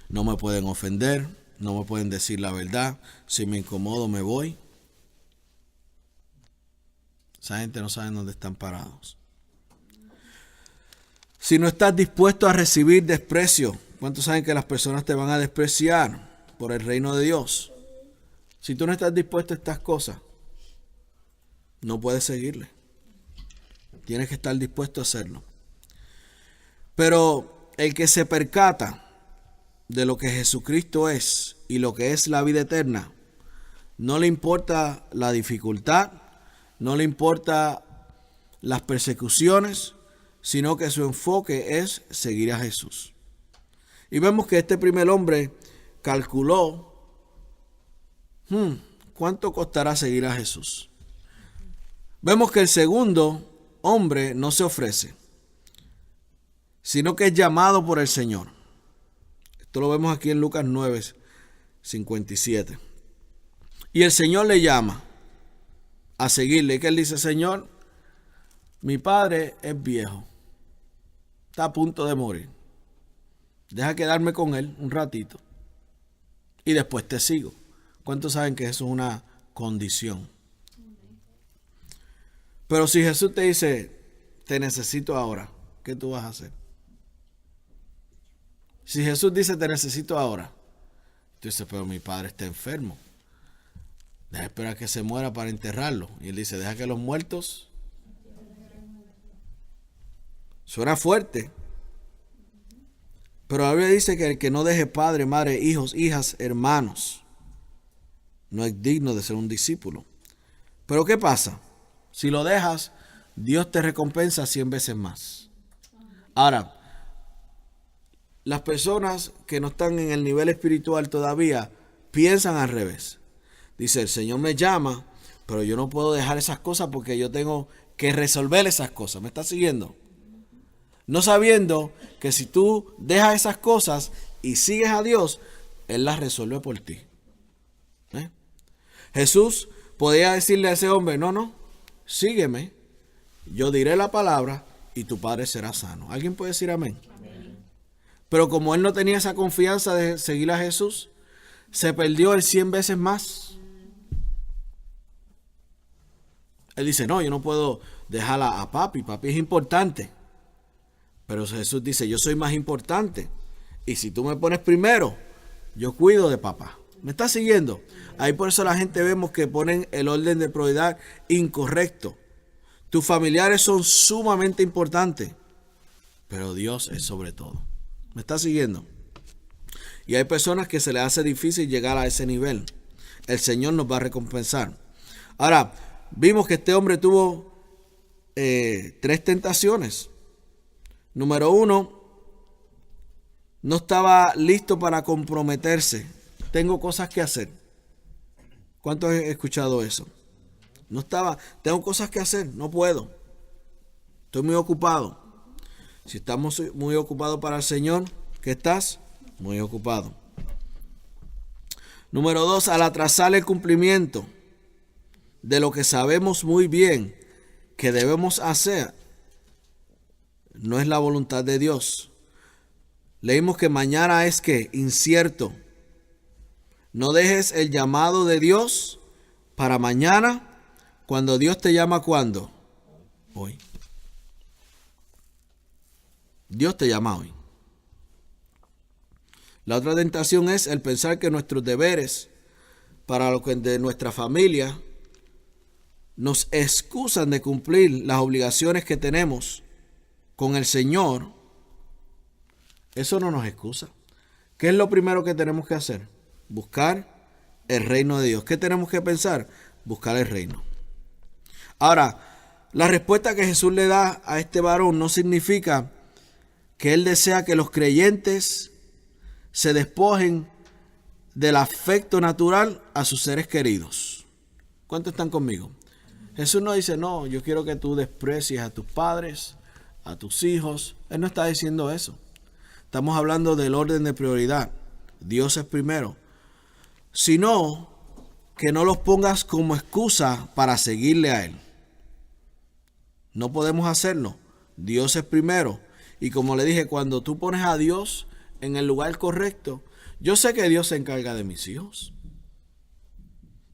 no me pueden ofender, no me pueden decir la verdad, si me incomodo me voy. Esa gente no sabe dónde están parados. Si no estás dispuesto a recibir desprecio, ¿cuántos saben que las personas te van a despreciar por el reino de Dios? Si tú no estás dispuesto a estas cosas, no puedes seguirle. Tienes que estar dispuesto a hacerlo. Pero el que se percata de lo que Jesucristo es y lo que es la vida eterna, no le importa la dificultad, no le importa las persecuciones, sino que su enfoque es seguir a Jesús. Y vemos que este primer hombre calculó, ¿cuánto costará seguir a Jesús? Vemos que el segundo hombre no se ofrece, sino que es llamado por el Señor. Esto lo vemos aquí en Lucas 9:57. Y el Señor le llama a seguirle. Que él dice: Señor, mi padre es viejo, está a punto de morir. Deja quedarme con él un ratito y después te sigo. ¿Cuántos saben que eso es una condición? Pero si Jesús te dice: te necesito ahora, ¿qué tú vas a hacer? Si Jesús dice: te necesito ahora, tú dices: pero mi padre está enfermo, deja esperar que se muera para enterrarlo. Y él dice: deja que los muertos. Suena fuerte, pero la Biblia dice que el que no deje padre, madre, hijos, hijas, hermanos, no es digno de ser un discípulo. Pero ¿qué pasa? Si lo dejas, Dios te recompensa 100 veces más. Ahora, las personas que no están en el nivel espiritual todavía piensan al revés. Dice: el Señor me llama, pero yo no puedo dejar esas cosas porque yo tengo que resolver esas cosas. ¿Me estás siguiendo? No sabiendo que si tú dejas esas cosas y sigues a Dios, Él las resuelve por ti. Jesús podía decirle a ese hombre: no, sígueme, yo diré la palabra y tu padre será sano. ¿Alguien puede decir amén? Amén. Pero como él no tenía esa confianza de seguir a Jesús, se perdió el 100 veces más. Él dice: no, yo no puedo dejar a papi es importante. Pero Jesús dice: yo soy más importante. Y si tú me pones primero, yo cuido de papá. ¿Me estás siguiendo? Ahí por eso la gente vemos que ponen el orden de prioridad incorrecto. Tus familiares son sumamente importantes, pero Dios es sobre todo. ¿Me estás siguiendo? Y hay personas que se les hace difícil llegar a ese nivel. El Señor nos va a recompensar. Ahora, vimos que este hombre tuvo 3 tentaciones. Número 1, no estaba listo para comprometerse. Tengo cosas que hacer. ¿Cuántos han escuchado eso? Tengo cosas que hacer, no puedo. Estoy muy ocupado. Si estamos muy ocupados para el Señor, ¿qué estás? Muy ocupado. Número 2, al atrasar el cumplimiento de lo que sabemos muy bien que debemos hacer, no es la voluntad de Dios. Leímos que mañana es que incierto. No dejes el llamado de Dios para mañana, cuando Dios te llama. ¿Cuándo? Hoy. Dios te llama hoy. La otra tentación es el pensar que nuestros deberes para lo que de nuestra familia nos excusan de cumplir las obligaciones que tenemos con el Señor. Eso no nos excusa. ¿Qué es lo primero que tenemos que hacer? Buscar el reino de Dios. ¿Qué tenemos que pensar? Buscar el reino. Ahora, la respuesta que Jesús le da a este varón no significa que él desea que los creyentes se despojen del afecto natural a sus seres queridos. ¿Cuántos están conmigo? Jesús no dice: no, yo quiero que tú desprecies a tus padres, a tus hijos. Él no está diciendo eso. Estamos hablando del orden de prioridad. Dios es primero. Sino que no los pongas como excusa para seguirle a Él. No podemos hacerlo Dios es primero. Y como le dije, cuando tú pones a Dios en el lugar correcto, yo sé que Dios se encarga de mis hijos.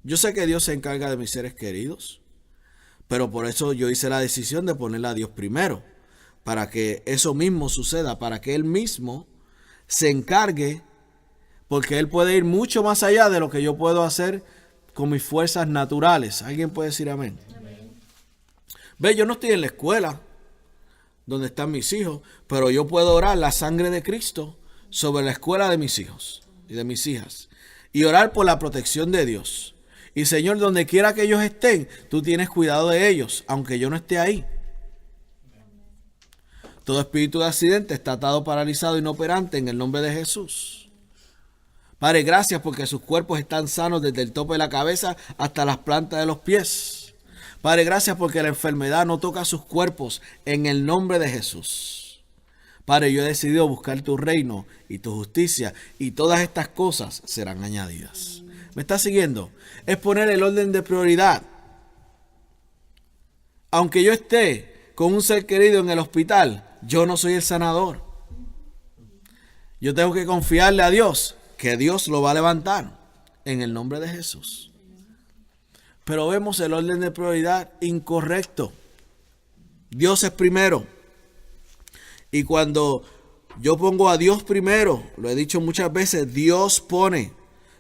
Yo sé que Dios se encarga de mis seres queridos. Pero por eso yo hice la decisión de ponerle a Dios primero. Para que eso mismo suceda, para que Él mismo se encargue, porque Él puede ir mucho más allá de lo que yo puedo hacer con mis fuerzas naturales. ¿Alguien puede decir amén? Amén. Ve, yo no estoy en la escuela donde están mis hijos, pero yo puedo orar la sangre de Cristo sobre la escuela de mis hijos y de mis hijas, y orar por la protección de Dios. Y Señor, donde quiera que ellos estén, tú tienes cuidado de ellos, aunque yo no esté ahí. Todo espíritu de accidente está atado, paralizado, inoperante en el nombre de Jesús. Padre, gracias porque sus cuerpos están sanos desde el tope de la cabeza hasta las plantas de los pies. Padre, gracias porque la enfermedad no toca sus cuerpos en el nombre de Jesús. Padre, yo he decidido buscar tu reino y tu justicia, y todas estas cosas serán añadidas. ¿Me está siguiendo? Es poner el orden de prioridad. Aunque yo esté con un ser querido en el hospital, yo no soy el sanador. Yo tengo que confiarle a Dios que Dios lo va a levantar en el nombre de Jesús. Pero vemos el orden de prioridad incorrecto. Dios es primero. Y cuando yo pongo a Dios primero, lo he dicho muchas veces, Dios pone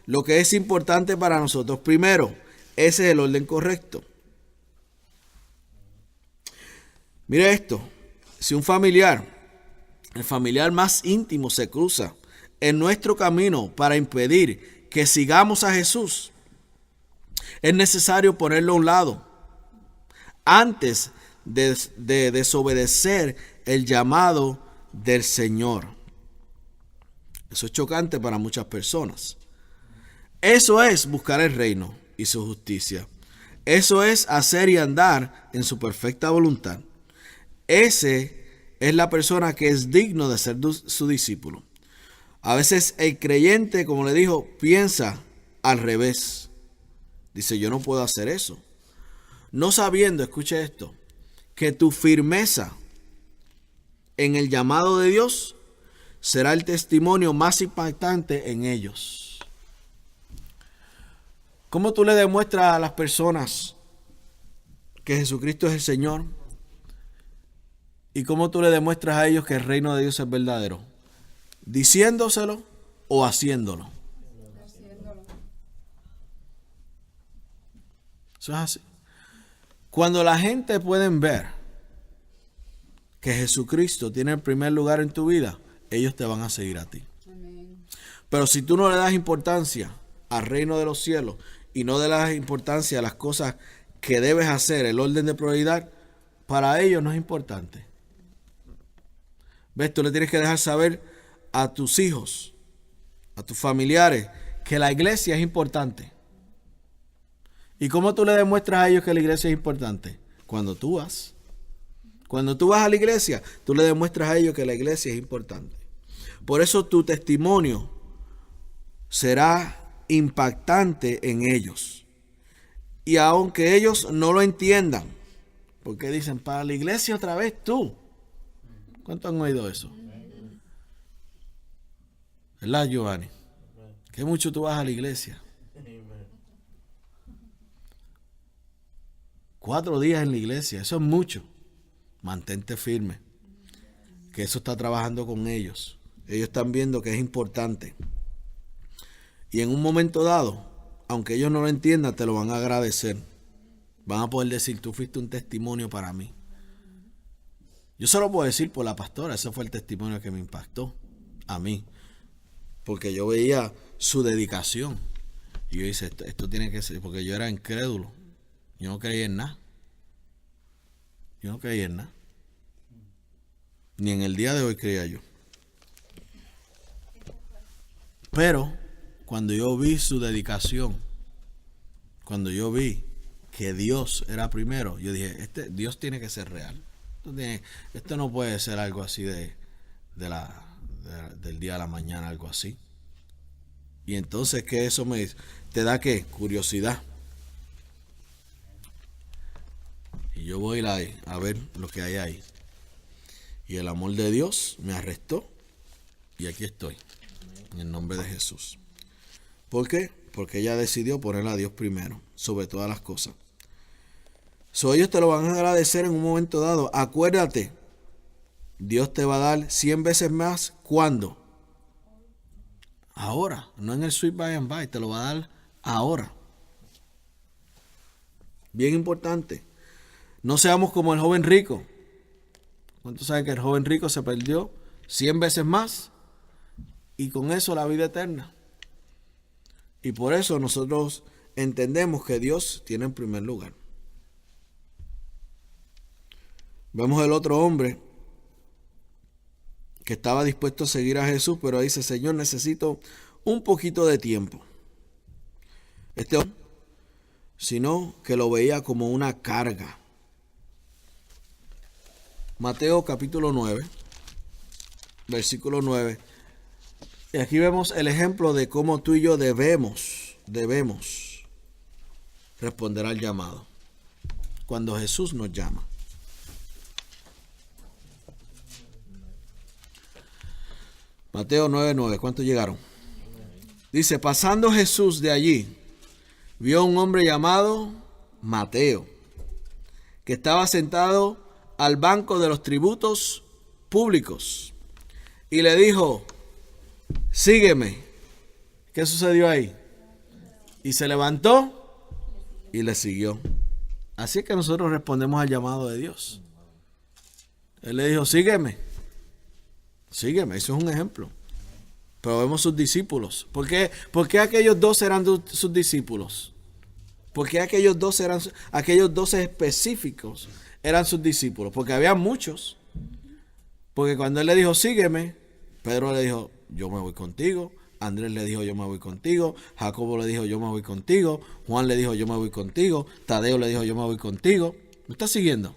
lo que es importante para nosotros primero. Ese es el orden correcto. Mire esto. Si un familiar, el familiar más íntimo, se cruza en nuestro camino para impedir que sigamos a Jesús, es necesario ponerlo a un lado antes de desobedecer el llamado del Señor. Eso es chocante para muchas personas. Eso es buscar el reino y su justicia. Eso es hacer y andar en su perfecta voluntad. Ese es la persona que es digno de ser su discípulo. A veces el creyente, como le dijo, piensa al revés. Dice, yo no puedo hacer eso. No sabiendo, escuche esto, que tu firmeza en el llamado de Dios será el testimonio más impactante en ellos. ¿Cómo tú le demuestras a las personas que Jesucristo es el Señor? ¿Y cómo tú le demuestras a ellos que el reino de Dios es verdadero? ¿Diciéndoselo o haciéndolo? Eso es así. Cuando la gente puede ver que Jesucristo tiene el primer lugar en tu vida, ellos te van a seguir a ti. Amén. Pero si tú no le das importancia al reino de los cielos y no le das importancia a las cosas que debes hacer, el orden de prioridad, para ellos no es importante. ¿Ves? Tú le tienes que dejar saber a tus hijos, a tus familiares, que la iglesia es importante. ¿Y cómo tú le demuestras a ellos que la iglesia es importante? Cuando tú vas. Cuando tú vas a la iglesia, tú le demuestras a ellos que la iglesia es importante. Por eso tu testimonio será impactante en ellos. Y aunque ellos no lo entiendan, porque dicen, para la iglesia otra vez tú. ¿Cuántos han oído eso? ¿Verdad, Giovanni? Que mucho tú vas a la iglesia. 4 días en la iglesia, eso es mucho. Mantente firme, que eso está trabajando con ellos. Ellos están viendo que es importante. Y en un momento dado, aunque ellos no lo entiendan, te lo van a agradecer. Van a poder decir, tú fuiste un testimonio para mí. Yo se lo puedo decir por la pastora, ese fue el testimonio que me impactó a mí. Porque yo veía su dedicación. Y yo dije, esto tiene que ser, porque yo era incrédulo. Yo no creía en nada. Yo no creía en nada. Ni en el día de hoy creía yo. Pero cuando yo vi su dedicación, cuando yo vi que Dios era primero, yo dije, Dios tiene que ser real. Esto no puede ser algo así del día a la mañana, algo así. Y entonces, ¿qué eso te da qué? Curiosidad. Y yo voy a ver lo que hay ahí. Y el amor de Dios me arrestó y aquí estoy, en el nombre de Jesús. ¿Por qué? Porque ella decidió poner a Dios primero, sobre todas las cosas. Ellos te lo van a agradecer en un momento dado. Acuérdate, Dios te va a dar 100 veces más. ¿Cuándo? Ahora, no en el sweet by and by, te lo va a dar ahora. Bien importante. No seamos como el joven rico. ¿Cuántos saben que el joven rico se perdió 100 veces más? Y con eso la vida eterna. Y por eso nosotros entendemos que Dios tiene en primer lugar. Vemos el otro hombre que estaba dispuesto a seguir a Jesús, pero dice, Señor, necesito un poquito de tiempo. Este hombre, sino que lo veía como una carga. Mateo capítulo 9, versículo 9. Y aquí vemos el ejemplo de cómo tú y yo debemos responder al llamado. Cuando Jesús nos llama. Mateo 9:9. ¿Cuántos llegaron? Dice, pasando Jesús de allí, vio a un hombre llamado Mateo, que estaba sentado al banco de los tributos públicos. Y le dijo, sígueme. ¿Qué sucedió ahí? Y se levantó y le siguió. Así es que nosotros respondemos al llamado de Dios. Él le dijo, sígueme. Sígueme, eso es un ejemplo. Pero vemos sus discípulos. ¿Por qué aquellos dos eran sus discípulos? ¿Por qué aquellos 12 específicos eran sus discípulos? Porque había muchos. Porque cuando él le dijo, sígueme, Pedro le dijo, yo me voy contigo. Andrés le dijo, yo me voy contigo. Jacobo le dijo, yo me voy contigo. Juan le dijo, yo me voy contigo. Tadeo le dijo, yo me voy contigo. ¿Me estás siguiendo?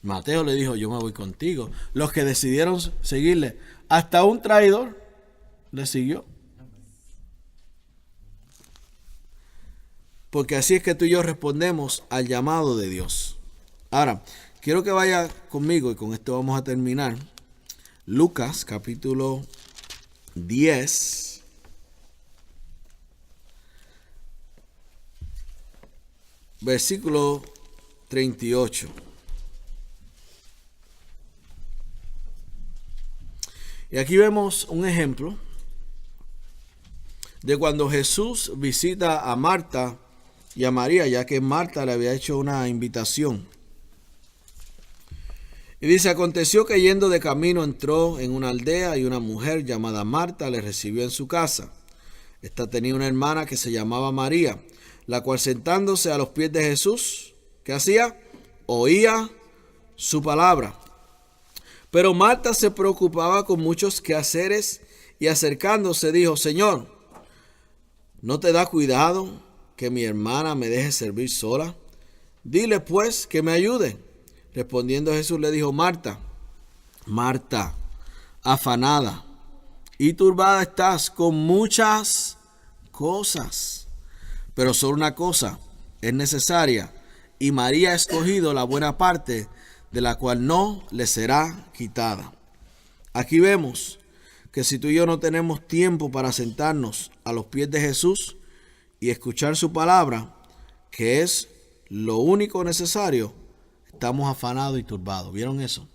Mateo le dijo, yo me voy contigo. Los que decidieron seguirle, hasta un traidor le siguió. Porque así es que tú y yo respondemos al llamado de Dios. Ahora, quiero que vaya conmigo y con esto vamos a terminar. Lucas capítulo 10. Versículo 38. Y aquí vemos un ejemplo de cuando Jesús visita a Marta y a María, ya que Marta le había hecho una invitación. Y dice, aconteció que yendo de camino entró en una aldea y una mujer llamada Marta le recibió en su casa. Esta tenía una hermana que se llamaba María, la cual sentándose a los pies de Jesús, ¿qué hacía? Oía su palabra. Pero Marta se preocupaba con muchos quehaceres y acercándose dijo, Señor, ¿no te da cuidado que mi hermana me deje servir sola? Dile pues que me ayude. Respondiendo Jesús le dijo, Marta, Marta, afanada y turbada estás con muchas cosas, pero solo una cosa es necesaria y María ha escogido la buena parte, de la cual no le será quitada. Aquí vemos que si tú y yo no tenemos tiempo para sentarnos a los pies de Jesús y escuchar su palabra, que es lo único necesario, estamos afanados y turbados. ¿Vieron eso?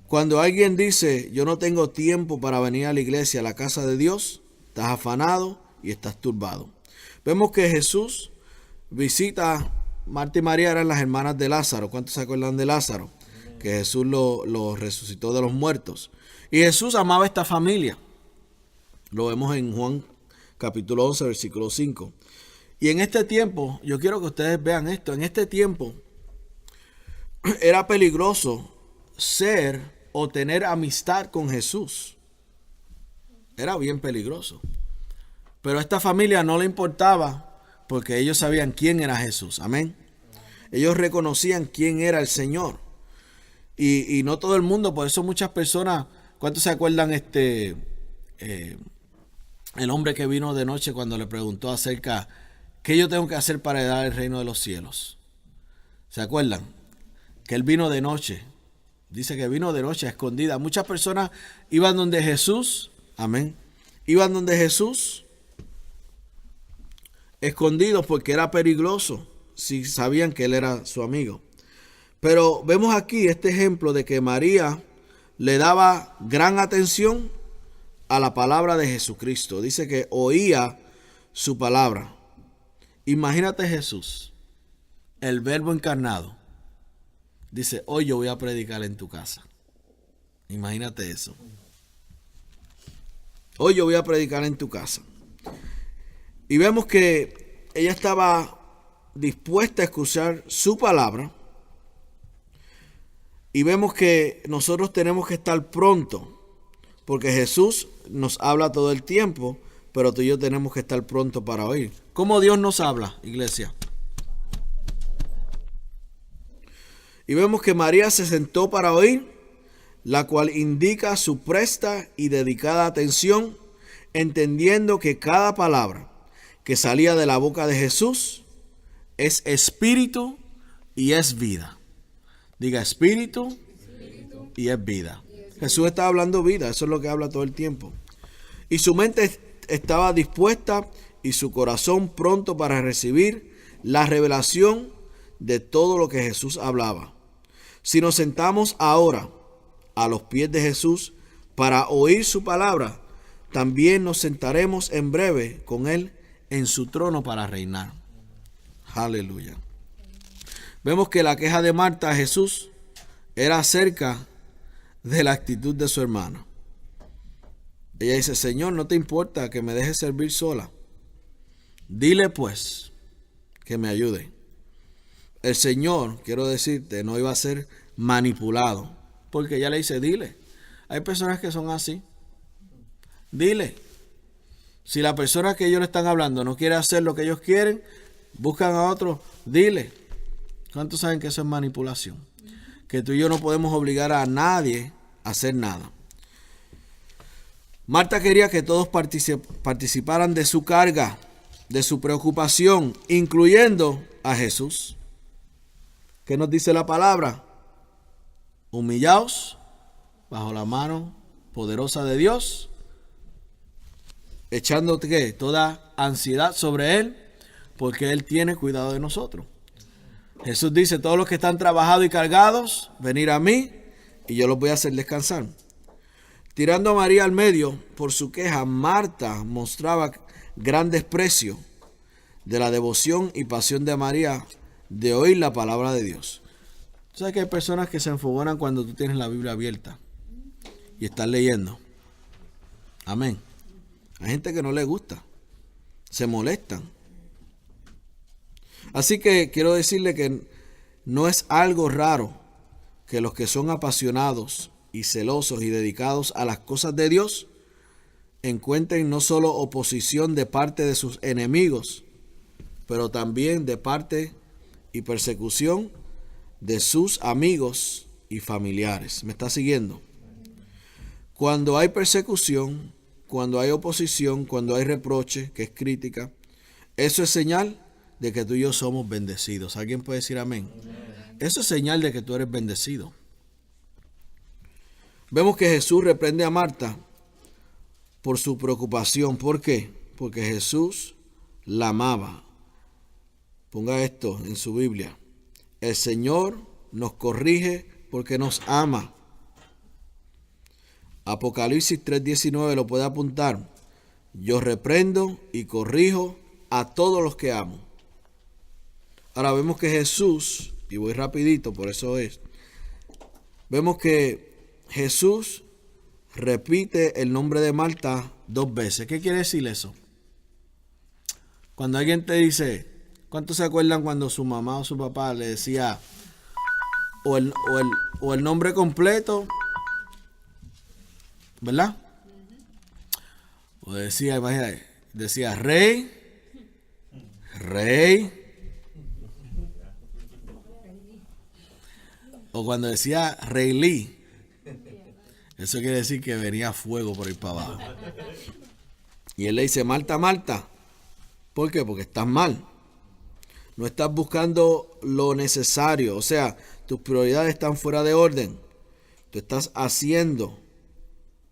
Cuando alguien dice, yo no tengo tiempo para venir a la iglesia, a la casa de Dios, estás afanado y estás turbado. Vemos que Jesús visita, Marta y María eran las hermanas de Lázaro. ¿Cuántos se acuerdan de Lázaro? Que Jesús lo resucitó de los muertos. Y Jesús amaba a esta familia. Lo vemos en Juan capítulo 11, versículo 5. Y en este tiempo, yo quiero que ustedes vean esto, en este tiempo era peligroso ser o tener amistad con Jesús. Era bien peligroso. Pero a esta familia no le importaba porque ellos sabían quién era Jesús. Amén. Ellos reconocían quién era el Señor. Y no todo el mundo, por eso muchas personas, ¿cuántos se acuerdan el hombre que vino de noche cuando le preguntó acerca ¿qué yo tengo que hacer para heredar el reino de los cielos? ¿Se acuerdan? que él vino de noche. Dice que vino de noche a escondida. Muchas personas iban donde Jesús, amén, iban donde Jesús escondidos porque era peligroso si sabían que él era su amigo. Pero vemos aquí este ejemplo de que María le daba gran atención a la palabra de Jesucristo. Dice que oía su palabra. Imagínate Jesús, el Verbo encarnado. Dice, hoy yo voy a predicar en tu casa. Imagínate eso. Hoy yo voy a predicar en tu casa. Y vemos que ella estaba dispuesta a escuchar su palabra. Y vemos que nosotros tenemos que estar pronto, porque Jesús nos habla todo el tiempo, pero tú y yo tenemos que estar pronto para oír. ¿Cómo Dios nos habla, iglesia? Y vemos que María se sentó para oír, la cual indica su presta y dedicada atención, entendiendo que cada palabra que salía de la boca de Jesús es espíritu y es vida. Diga espíritu y es vida. Jesús está hablando vida, eso es lo que habla todo el tiempo. Y su mente estaba dispuesta y su corazón pronto para recibir la revelación de todo lo que Jesús hablaba. Si nos sentamos ahora a los pies de Jesús para oír su palabra, también nos sentaremos en breve con Él en su trono para reinar. Aleluya. Vemos que la queja de Marta a Jesús era acerca de la actitud de su hermana. Ella dice, Señor, ¿no te importa que me dejes servir sola? Dile pues que me ayude. El Señor, quiero decirte, no iba a ser manipulado, porque ella le dice, dile. Hay personas que son así. Dile. Si la persona que ellos le están hablando no quiere hacer lo que ellos quieren, buscan a otro, dile. ¿Cuántos saben que eso es manipulación? Que tú y yo no podemos obligar a nadie a hacer nada. Marta quería que todos participaran de su carga, de su preocupación, incluyendo a Jesús. ¿Qué nos dice la palabra? Humillaos bajo la mano poderosa de Dios, echando ¿qué? Toda ansiedad sobre Él, porque Él tiene cuidado de nosotros. Jesús dice, todos los que están trabajados y cargados, venir a mí y yo los voy a hacer descansar. Tirando a María al medio por su queja, Marta mostraba gran desprecio de la devoción y pasión de María de oír la palabra de Dios. ¿Tú sabes que hay personas que se enfogonan cuando tú tienes la Biblia abierta y estás leyendo? Amén. Hay gente que no le gusta, se molestan. Así que quiero decirle que no es algo raro que los que son apasionados y celosos y dedicados a las cosas de Dios encuentren no solo oposición de parte de sus enemigos, pero también de parte y persecución de sus amigos y familiares. ¿Me está siguiendo? Cuando hay persecución, cuando hay oposición, cuando hay reproche, que es crítica, eso es señal de que tú y yo somos bendecidos. ¿Alguien puede decir amén? Eso es señal de que tú eres bendecido. Vemos que Jesús reprende a Marta por su preocupación. ¿Por qué? Porque Jesús la amaba. Ponga esto en su Biblia. El Señor nos corrige porque nos ama. Apocalipsis 3:19 lo puede apuntar. Yo reprendo y corrijo a todos los que amo. Ahora vemos que Jesús, y voy rapidito, por eso es, vemos que Jesús repite el nombre de Marta 2 veces. ¿Qué quiere decir eso? Cuando alguien te dice, ¿cuántos se acuerdan cuando su mamá o su papá le decía o el nombre completo? ¿Verdad? O decía, imagínate, decía rey. O cuando decía Rey Lee, eso quiere decir que venía fuego por ahí para abajo. Y él le dice, Marta, Marta. ¿Por qué? Porque estás mal. No estás buscando lo necesario. O sea, tus prioridades están fuera de orden. Tú estás haciendo,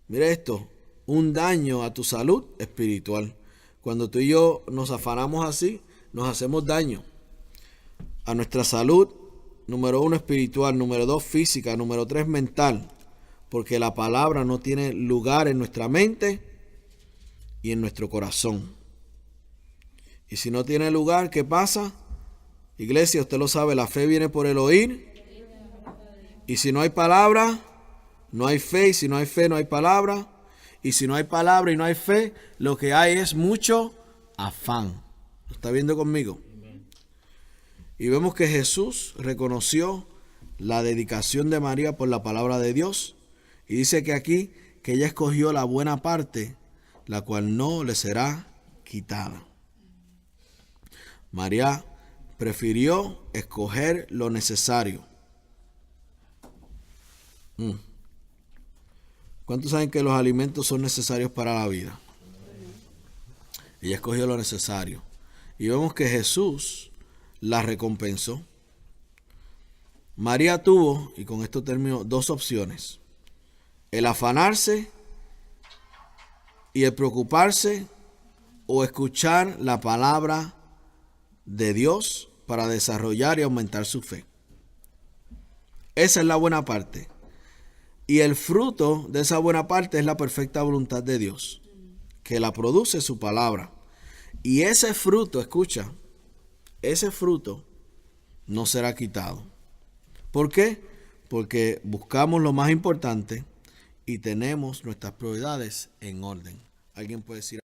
mira esto, un daño a tu salud espiritual. Cuando tú y yo nos afanamos así, nos hacemos daño a nuestra salud, número 1 espiritual, número 2 física, número 3 mental, porque la palabra no tiene lugar en nuestra mente y en nuestro corazón. Y si no tiene lugar, ¿qué pasa? Iglesia, usted lo sabe, la fe viene por el oír. Y si no hay palabra, no hay fe. Y si no hay fe, no hay palabra. Y si no hay palabra y no hay fe, lo que hay es mucho afán. ¿Lo está viendo conmigo? Y vemos que Jesús reconoció la dedicación de María por la palabra de Dios. Y dice que aquí, que ella escogió la buena parte, la cual no le será quitada. María prefirió escoger lo necesario. ¿Cuántos saben que los alimentos son necesarios para la vida? Ella escogió lo necesario. Y vemos que Jesús la recompensó. María tuvo, y con esto termino, dos opciones. El afanarse y el preocuparse, o escuchar la palabra de Dios para desarrollar y aumentar su fe. Esa es la buena parte. Y el fruto de esa buena parte es la perfecta voluntad de Dios, que la produce su palabra. Y ese fruto, escucha, ese fruto no será quitado. ¿Por qué? Porque buscamos lo más importante y tenemos nuestras prioridades en orden. ¿Alguien puede decir?